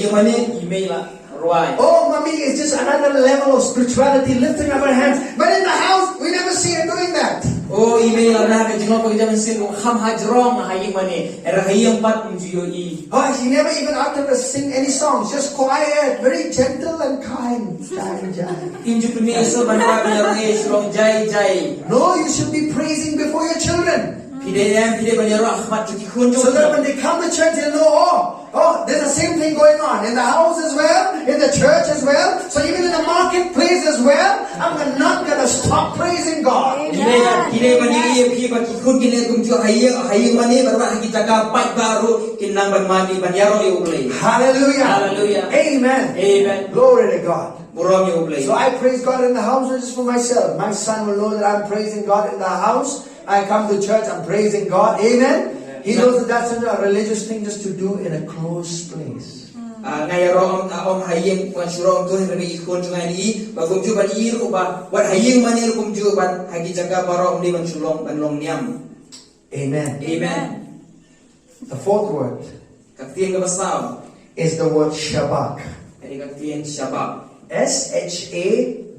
yung mani email la ruay. Oh, mommy is just another level of spirituality, lifting up her hands. But in the house, we never see her doing that. O email la na kajing pag jaman sin kung ham hajrong haying mani era haying pat mjiyo i. Oh, she never even asked her to sing any songs, just quiet, very gentle and kind. Jai, jai. Inju puniso banwa niya ro strong jai jai. No, you should be praising before your children. Pide banyak roh ahmat cuci kunjung. So that when they come to church, they'll know, oh, there's the same thing going on in the house as well, in the church as well. So even in the marketplace as well, I'm not going to stop praising God. Pide banyak pide bagi kun kini kunjung hayang mani baru hagi jaga pat baru kinang ban mani banyak roh iublay. Hallelujah. Hallelujah. Amen. Amen. Glory to God. Burong iublay. So I praise God in the house, not just for myself. My son will know that I'm praising God in the house. I come to church, I'm praising God. Amen. He knows that that's not a religious thing just to do in a closed place. Ngay rong om hayang kung surong tu hindi kunjung ani bagumju ban iru ba wat hayang mani kumju ban hagi jaga baru om di ban sulong ban long niam. Amen. Amen. The fourth word Kaktian kabasaw. is the word Shabak. Jadi kaktian Shabbat. S-H-A-B-A-C-H.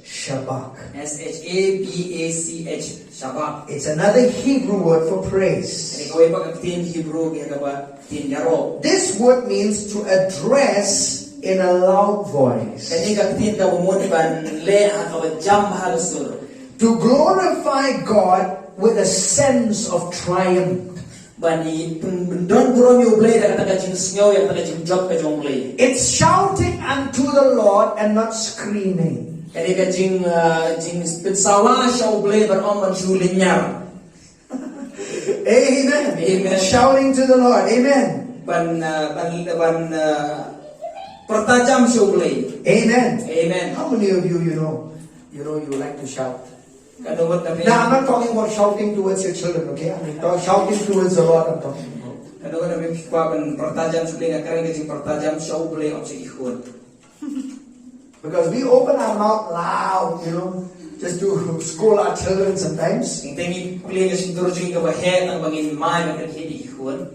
Shabak. S-H-A-B-A-C-H. Shabbat. It's another Hebrew word for Jadi praise. kau iba kaktian Hebrew kaya kaba tin yaro. This word means to address in a loud voice. Kani kaktian ka bumuni ban le kaba jam halusur. To glorify God with a sense of triumph. Bani bendon burom yu blay da kata kajing snow yang kata kajing job ka jong blay. It's shouting unto the Lord and not screaming. Kani kajing jing pensawa shaw blay ban om ban julin nyar. Amen. Amen. Shouting to the Lord. Amen. Ban pertajam shaw blay. Amen. Amen. How many of you you like to shout? Kanuwat kami. Now I'm not talking about shouting towards your children, okay? I'm shouting towards the Lord. I'm talking about. Kanuwat kami pikwa ban pertajam suling akarang kajing pertajam shaw blay om si ihun. Because we open our mouth loud, just to scold our children sometimes. Yung tingi pili kasi durjing ka bahet ang bangin mai makan hidi ihun.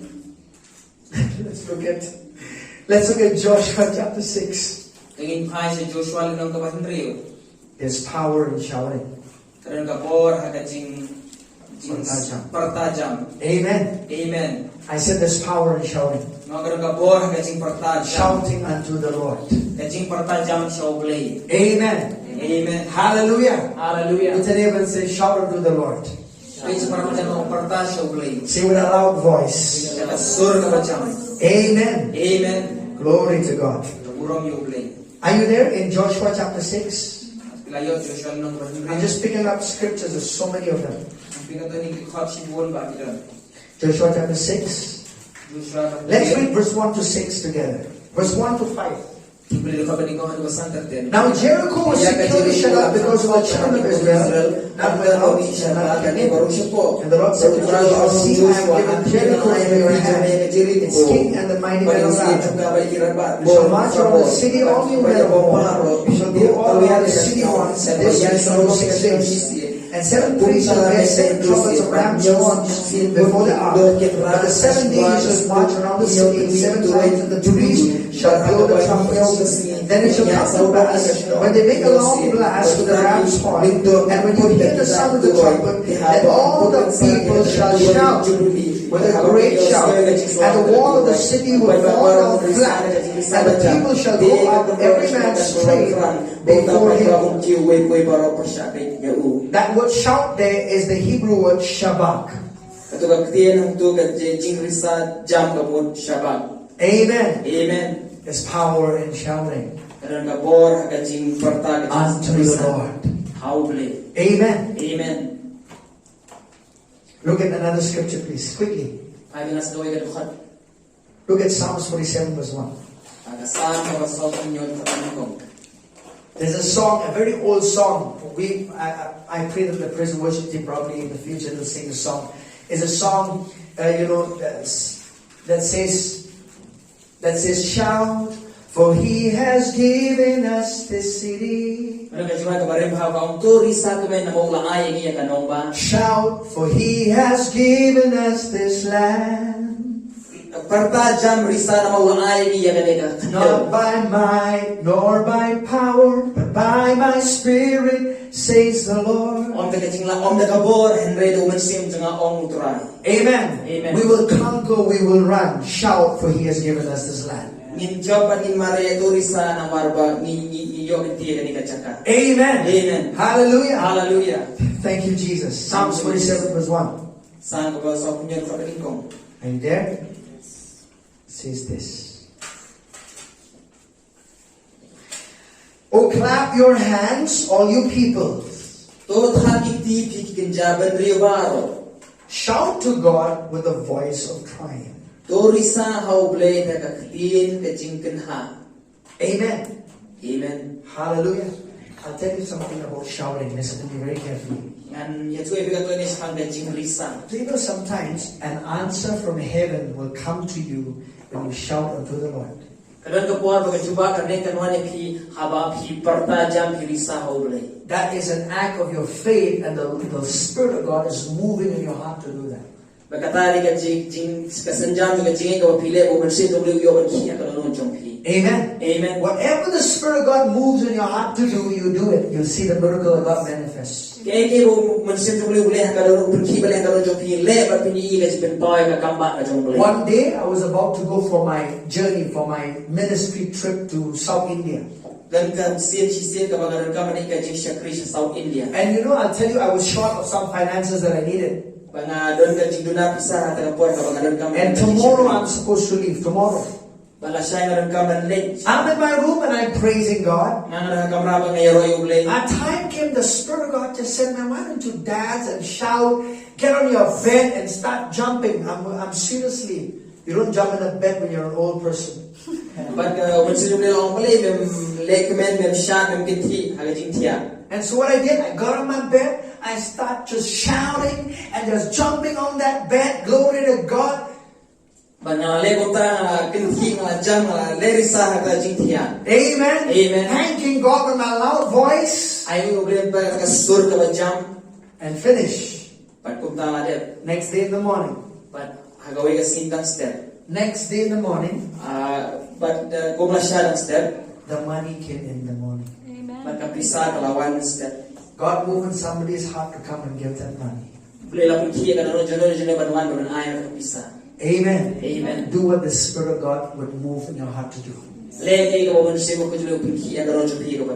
Let's look at Joshua chapter 6. Kagin pai sa Joshua linong kabahin riyo. There's power in shouting. Karon kapor hagajing pertajam. Amen. Amen. I said there's power in shouting. Mga karon kapor hagajing pertajam. Shouting unto the Lord. Kajing pertajam sa oblay. Amen. Amen. Hallelujah. Hallelujah. It's a neighbor and say, shout unto the Lord. Please pertajam ng pertaj sa oblay. Say with a loud voice. Kaya sur kabajam. Amen. Amen. Glory to God. Taburong yung oblay. Are you there in Joshua chapter 6? Pilayo Joshua linong kabahin I'm riyo. just picking up scriptures. There's so many of them. Ang pingato ni Khasi buwan ba kita? Joshua chapter 6. Joshua. Let's read verse 1 to 6 together. Verse 1 to 5. Now Jericho was securely shut up because of the children of Israel. Now when out and the Lord said to Joshua, see, I have given Jericho into your hand, its king and the mighty men of Gaza. You shall march around the city all you men of war. You shall go all around the city once, and this you shall do 6 days. And 7 priests shall bear 7 trumpets of ram's horns before the ark. But the 7 days you shall march around the city 7 times, and the priest shall blow the trumpets. Then it shall come to pass, when they make a long blast with the ram's horn, and when you hear the sound of the trumpet, then all the people shall shout with a great shout, and the wall of the city will fall down flat, and the people shall go up every man straight before him. That word shout there is the Hebrew word shabak. Amen. Amen. There's power in shouting unto Unto the Lord. Amen. Amen. Look at another scripture, please, quickly. Look at Psalms 47, verse 1. Kasama ka sa inyo katanong. There's a song, a very old song. I pray that the prison worship team probably in the future will sing a song. It's a song, that says, shout, for He has given us this city. Shout, for He has given us this land. Not by might, nor by power, but by my Spirit, says the Lord. Amen. Amen. We will conquer, we will run. Shout, for He has given us this land. Amen. Amen. Hallelujah. Hallelujah. Thank you, Jesus. Psalms 47 verse 1. Are you there? It says this. Oh, clap your hands, all you people. Shout to God with a voice of triumph. Amen. Amen. Hallelujah. I'll tell you something about shouting. Listen to me very carefully. Do you know sometimes an answer from heaven will come to you when you shout unto the Lord? That is an act of your faith, and the Spirit of God is moving in your heart to do that. Amen. Amen. Whatever the Spirit of God moves in your heart to do, you do it. You'll see the miracle of God manifest. One day I was about to go for my journey, for my ministry trip to South India. And you know, I'll tell you, I was short of some finances that I needed. And tomorrow I'm supposed to leave. Tomorrow. I'm in my room and I'm praising God. A time came, the Spirit of God just said, man, why don't you dance and shout, get on your bed and start jumping. I'm seriously, you don't jump in a bed when you're an old person. And so what I did, I got on my bed, I start just shouting and just jumping on that bed, glory to God. Amen. Amen. Thanking God with my loud voice. And finish. Next day in the morning. Next day in the morning. The money came in the morning. Amen. God moved in somebody's heart to come and give that money. Amen. Amen. Do what the Spirit of God would move in your heart to do.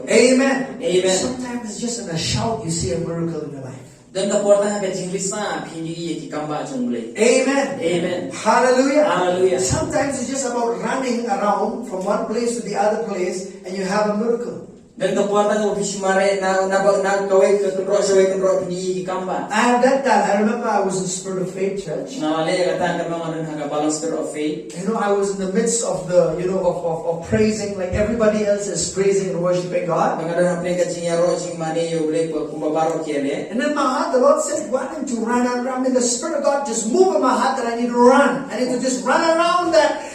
Amen. Amen. Sometimes it's just in a shout you see a miracle in your life. Amen. Amen. Hallelujah. Hallelujah. Sometimes it's just about running around from one place to the other place and you have a miracle. I have that time. I remember I was in Spirit of Faith Church. You know, I was in the midst of the, of praising, like everybody else is praising and worshiping God. And in my heart, the Lord said, why don't you run around? And the Spirit of God just moved in my heart that I need to run. I need to just run around that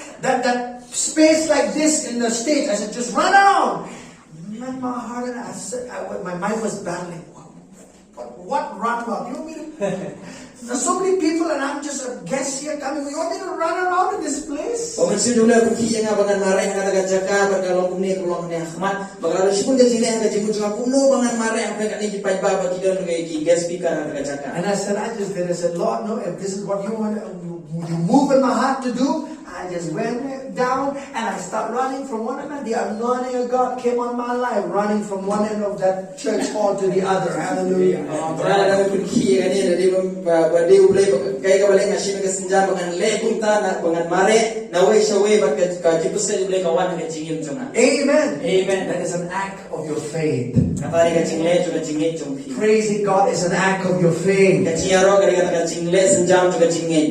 space like this in the stage. I said, just run around. In my heart, and I said, my mind was battling. What run about? You want me to? There's so many people, and I'm just a guest here coming. You want me to run around in this place? And I said, I said, Lord, no, if this is what you want, you move in my heart to do. I just went down and I started running from one end. The anointing of God came on my life, running from one end of that church hall to the other. Hallelujah. Amen. Amen. That is an act of your faith. Praising God is an act of your faith.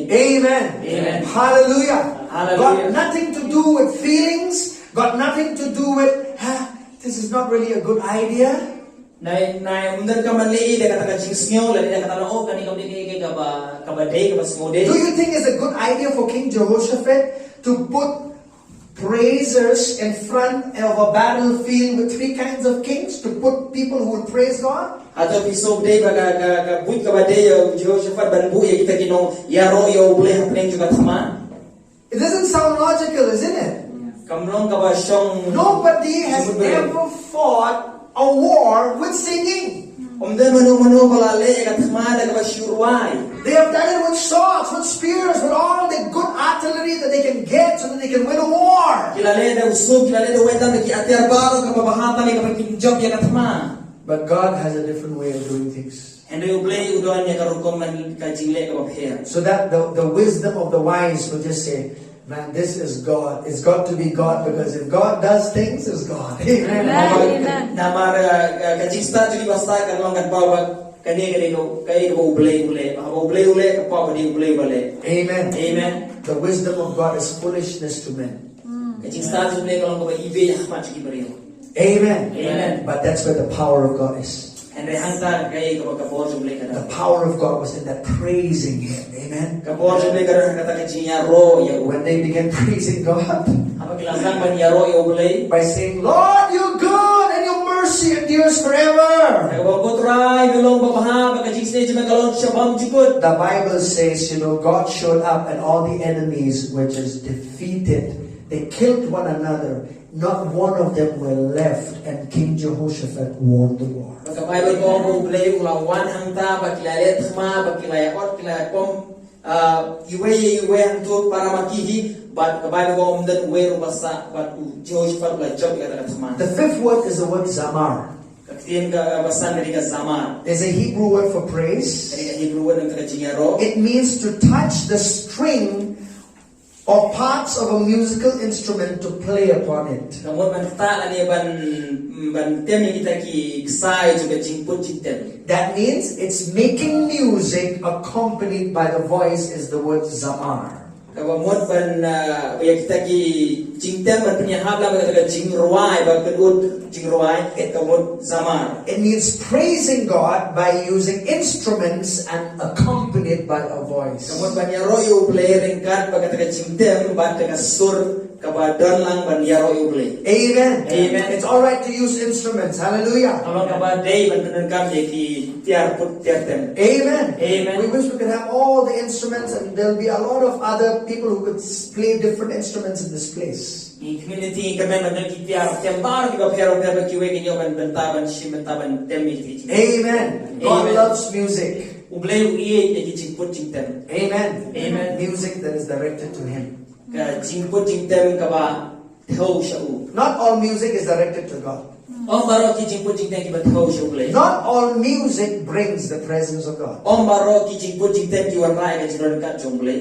Amen. Amen. Hallelujah. Hallelujah. Got nothing to do with feelings. got nothing to do with, this is not really a good idea. Na undan ka manli de kata jing snyo la de kata oh kani ka dini ke ka ba day ka smode. Do you think it's a good idea for King Jehoshaphat to put praisers in front of a battlefield with three kinds of kings, to put people who would praise God? Ato piso day ka but ka ba day Jehoshaphat ban bu ya kita kinong yaro yo ble hapeng juga thama. It doesn't sound logical, isn't it? Kamrong ka ba syong Nobody has ever fought a war with singing. Umdan manu balale ka thama da ka ba shurwai. They have done it with swords, with spears, with all the good artillery that they can get so that they can win a war. Kilale da usog kilale da wenda ki atyar baro ka babahata ni ka pinjob ya ka thama. But God has a different way of doing things. So that the wisdom of the wise will just say, man, this is God. It's got to be God, because if God does things, it's God. Amen. Amen. Amen. Amen. The wisdom of God is foolishness to men. Amen. Amen. But that's where the power of God is. The power of God was in that praising Him. Amen. When they began praising God by saying, Lord, you're good and your mercy endures forever. The Bible says, God showed up and all the enemies were just defeated. They killed one another. Not one of them were left, and King Jehoshaphat won the war. The fifth word is the word zamar. There's a Hebrew word for praise. It means to touch the string or parts of a musical instrument to play upon it. That means it's making music accompanied by the voice is the word zamar. It means praising God by using instruments and accompanied by a voice. Amen. Amen. It's all right to use instruments. Hallelujah. Amen. Amen. We wish we could have all the instruments, and there'll be a lot of other people who could play different instruments in this place. Amen. God loves music. Amen. Amen. Music that is directed to Him. Not all music is directed to God. Not all music brings the presence of God.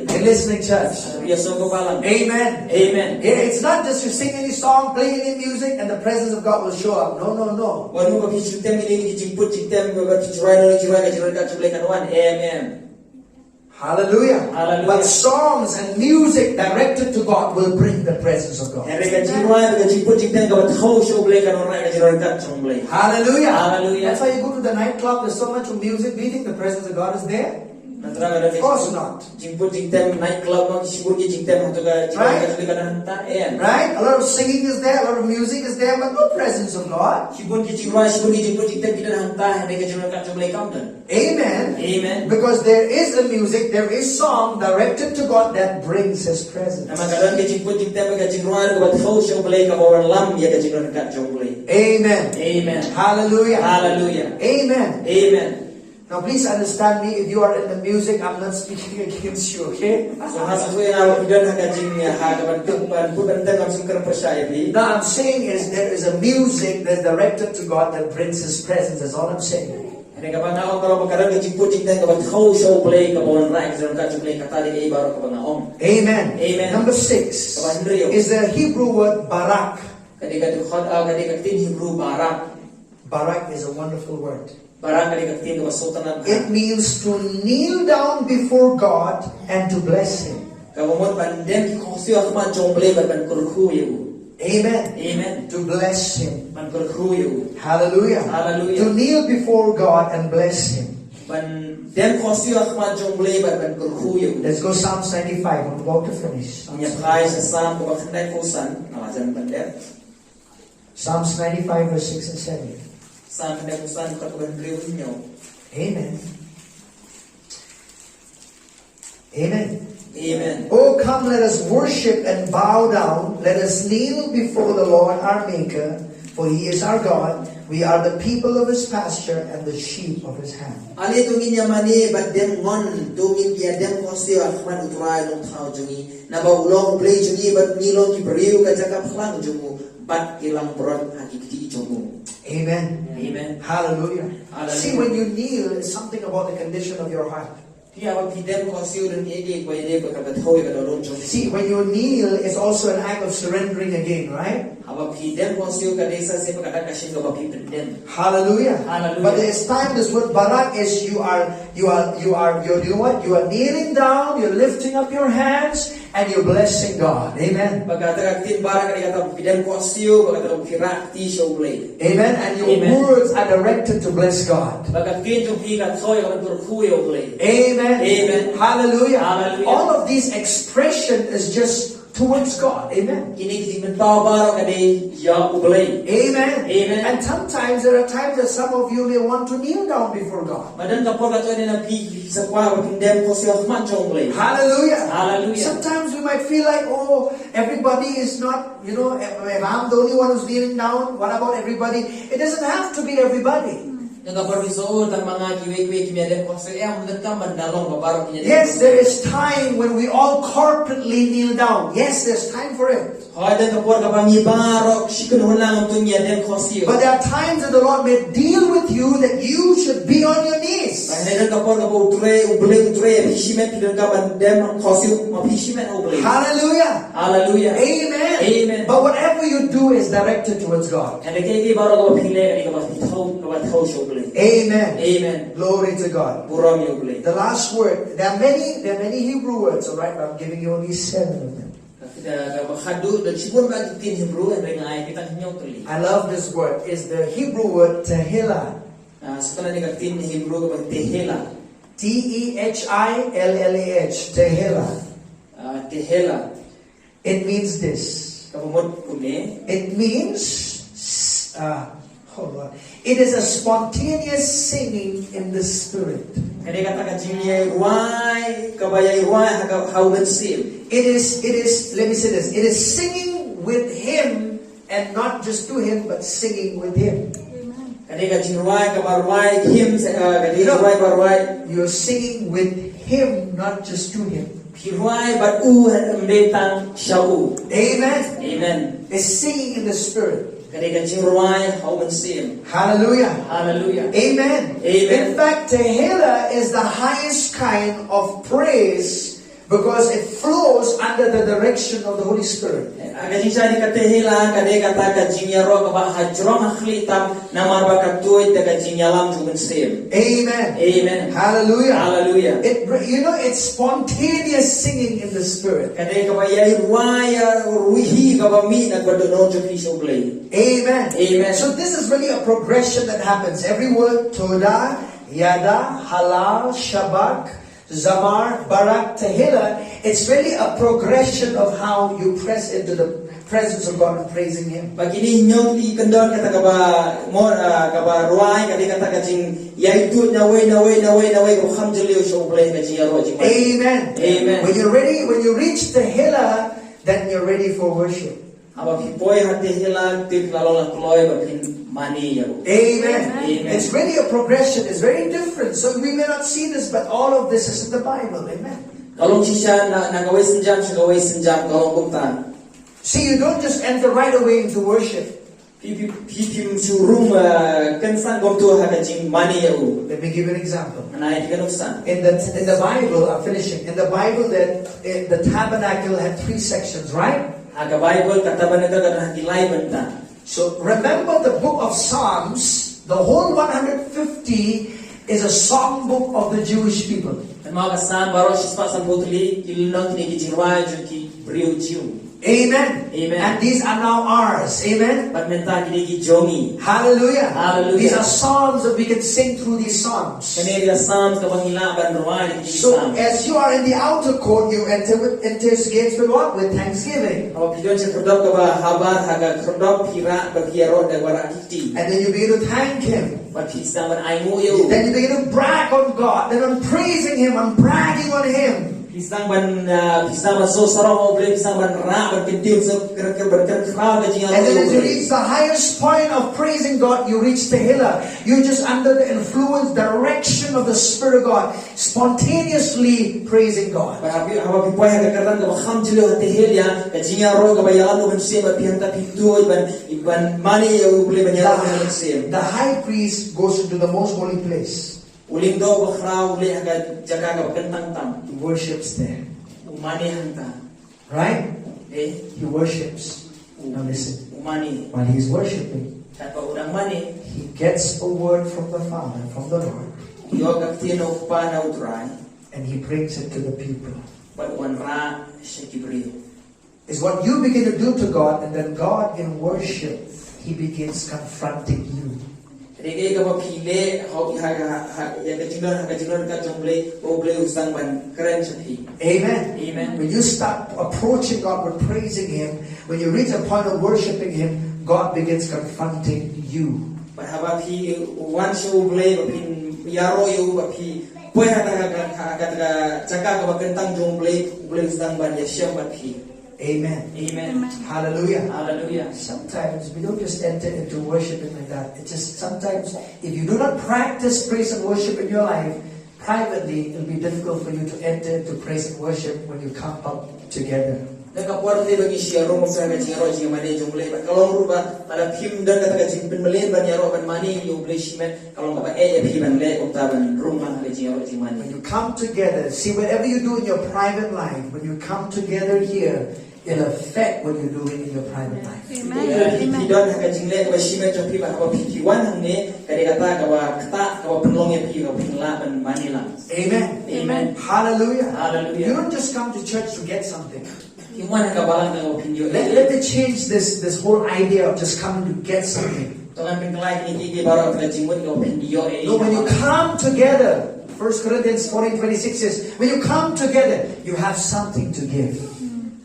Hey, listening church. Amen. Amen. It's not just you sing any song, play any music, and the presence of God will show up. No, no, no. Amen. Hallelujah. Hallelujah. But songs and music directed to God will bring the presence of God. Hallelujah. Hallelujah. That's why you go to the nightclub, there's so much of music. Do you think the presence of God is there? Of course not. Right? A lot of singing is there, a lot of music is there, but no presence of God. Amen. Amen. Because there is a music, there is song directed to God that brings His presence. Amen. Amen. Hallelujah. Hallelujah. Amen. Amen. Now please understand me, if you are in the music, I'm not speaking against you, okay? Now I'm saying is there is a music that's directed to God that brings His presence, that's all I'm saying. Amen. Amen. Number 6 is the Hebrew word barak. Barak is a wonderful word. It means to kneel down before God and to bless Him. Amen. Amen. To bless Him. Man berkruyu. Hallelujah. Hallelujah. To kneel before God and bless Him. Man dem khosiu akhmat jongle man berkruyu. Let's go Psalms 95. I'm about to finish. Nya prai sa sam ko bakhandai kosan nawajan bandar. Psalms 95 verse 6 and 7. Sam khandai kosan ka bandriu nyo. Amen. Amen. Amen. Oh, come, let us worship and bow down. Let us kneel before the Lord our Maker, for He is our God. We are the people of His pasture and the sheep of His hand. Ali tungin niya mani bad dem ngon tungin dia dem khosiu akhmat utrai long thau jungi na ba ulong play jungi bad nilong ki beriu ka jakap khlang jungu bad ilang brot hakiki jungu. Amen. Amen. Hallelujah. Hallelujah. See, when you kneel, it's something about the condition of your heart. Dia ba pidem khosiu dan ege ko ide ko ka thoi ka dolong jungi. See, when you kneel, it's also an act of surrendering again, right? Aba pidem khosiu ka desa se pa kata kashin ka ba pidem. Hallelujah. Hallelujah. But there's time, this word barak is you know what? You are kneeling down, you're lifting up your hands, and you're blessing God. Amen. Pagkata tin bara ka kata pidem khosiu ka kata pirakti shoble. Amen. And your Amen. words are directed to bless God. Pagkat tin jung pi ka thoi ka berkruyu ble. Amen. Amen. Hallelujah. Hallelujah. All of these expression is just towards God. Amen. Kini kita mentau bara ka de ya uble. Amen. Amen. And sometimes there are times that some of you may want to kneel down before God. Madan kapor ka tuan na pi sa kwa ba pindem khosiu akhmat jongle. Hallelujah. Hallelujah. Sometimes we might feel like, oh, everybody is not, if I'm the only one who's kneeling down, what about everybody? It doesn't have to be everybody. Yes, there is time when we all corporately kneel down. Yes, there's time for it. But there are times that the Lord may deal with you that you should be on your knees. Hallelujah. Hallelujah. Amen. Amen. But whatever you do is directed towards God. Amen. Amen. Glory to God. The last word. There are many Hebrew words, alright, but I'm giving you only 7 of them. I love this word. It's the Hebrew word tehillah. T-E-H-I-L-L-A-H. Tehillah. It means this. It means, hold on. It is a spontaneous singing in the spirit. It is, let me say this. It is singing with Him and not just to Him, but singing with Him. You're singing with Him, not just to Him. Amen. Amen. It's singing in the spirit. Hallelujah. Hallelujah. Amen. Amen. In fact, tehillah is the highest kind of praise because it flows under the direction of the Holy Spirit. Amen. Amen. Hallelujah. Hallelujah. It's spontaneous singing in the Spirit. Amen. Amen. So this is really a progression that happens. Every word, Todah, Yada, Halal, Shabak, Zamar, Barak, Tehillah, it's really a progression of how you press into the presence of God and praising Him. Amen. Amen. When you reach Tehillah, then you're ready for worship. Amen. Amen. It's really a progression. It's very different. So we may not see this, but all of this is in the Bible. Amen. See, you don't just enter right away into worship. Let me give you an example. In the Bible, I'm finishing. In the Bible, that the tabernacle had 3 sections, right? So remember the book of Psalms, the whole 150 is a song book of the Jewish people. Amen. Amen. And these are now ours. Amen. But menta gigi jomi. Hallelujah. Hallelujah. These are psalms that we can sing through these psalms. Kanila psalms kabangila ban ruai gigi So psalms. as you are in the outer court, you enter his gates with what? With thanksgiving. Awa pidon sa krodok kaba habar haga krodok pira bagiaro da wara kiti. And then you begin to thank him. But pisa ban ay mo yo. Then you begin to brag on God. Then I'm praising him. I'm bragging on him. Pisang ban so sarong oble pisang ban ra ban pintiu so kira ban kira ga jinga. And then as you reach the highest point of praising God, you reach the hillah. You're just under the influence, direction of the Spirit of God, spontaneously praising God. Hawa pipoy haga karang ga kham jilo hate helia ga jinga ro ga bayan ban sem ban pianta pintu ban mani yo oble ban ya ban sem. The high priest goes into the most holy place. Uling do bakra ule haga jaga ga kentang tam. He worships there. Umani hanta. Right? Eh? He worships. Now listen. Umani. While he's worshiping, Tanpa udang mani. he gets a word from the Father, from the Lord, Yoga tino pa na utray. and he brings it to the people. But wan ra shekibri. Is what you begin to do to God, and then God in worship, he begins confronting you. Rege ka pile ho haga ya ka jinor ka jomble oble usang ban keren sahi. Amen. Amen. When you start approaching God with praising him, when you reach a point of worshiping him, God begins confronting you. Bahaba pi wan show oble pin yaro yo pi poy haga jaga ka kentang jomble oble usang ban ya syam ban pi. Amen. Amen. Hallelujah. Hallelujah. Sometimes we don't just enter into worshiping like that. It's just sometimes if you do not practice praise and worship in your life, privately it'll be difficult for you to enter into praise and worship when you come up together. Nakapuarte bagi siya ro mo sa gajiro ji mane jumle ba kalong ruba ala phim dan kata gajin pen melen ban yaro ban mani yo bleshment kalong ba ya phi ban le okta ban rumah gajiro ji mani. When you come together, see whatever you do in your private life, when you come together here, it'll affect what you're doing in your private life. Amen. Don gajin le ba shimet jo phi ba ba phi wan hang ne kare kata ka ba kata ka ba penlong ya phi ka penla ban mani la. Amen. Amen. Hallelujah. Hallelujah. You don't just come to church to get something. Iman ka balang ka opinyo. Let me change this whole idea of just coming to get something. Tangan pengkelai ni gigi baru ka jimut ka opinyo No, when you come together, 1 Corinthians 14:26 says, when you come together, you have something to give.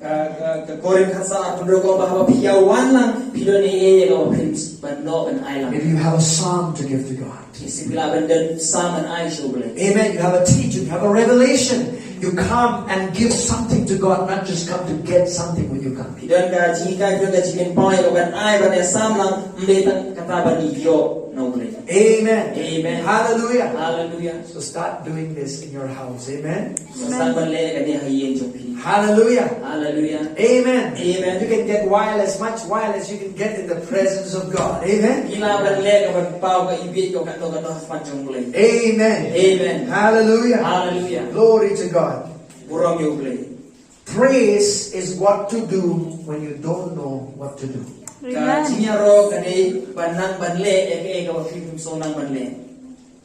Ka korin khasa atun ko bahwa piyawan lang pidon ni ka opins ban no ban island. Maybe you have a psalm to give to God. Isipila ban dan saman ay shobule. Amen. You have a teaching, you have a revelation. You come and give something to God, not just come to get something when you come. Pidon ka jika pidon ka jikin poy ko ban ay ban sam lang mbetang kata ban iyo no ble. Amen. Amen. Hallelujah. Hallelujah. So start doing this in your house. Amen. Sa ban le ka ni hayen jopi. Hallelujah. Hallelujah. Amen. Amen. You can get much wild as you can get in the presence of God. Amen. Ila ban le ka ban pau ka ibit ko ka no pan jongle. Amen. Amen. Hallelujah. Hallelujah. Glory to God. Burong yo ble. Praise is what to do when you don't know what to do. Ka jinyaro kani banang banle eke ka film sonang banle.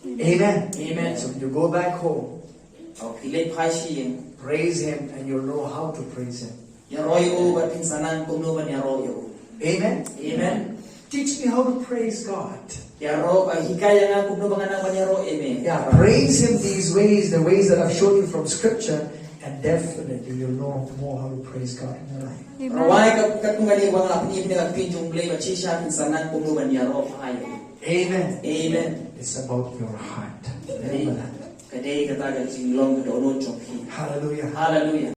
Amen. Amen. So when you go back home, Au pilih phashi praise Him and you'll know how to praise Him. ya royo ba pinsanan kuno ban ya royo. Amen. Amen. Teach me how to praise God. Ya ro hikaya nga kuno banganang ban ya ro amen. Yeah, praise Him these ways, the ways that I've shown you from Scripture, and definitely you'll know more how to praise God in your life. Rawai ka kungali wang apni ibn ka pinjung ble ba chisha pinsanan kuno ban ya ro ayo. Amen. Amen. It's about your heart. Remember that. Kadai kata ka jinglong ka dono chopi. Hallelujah. Hallelujah.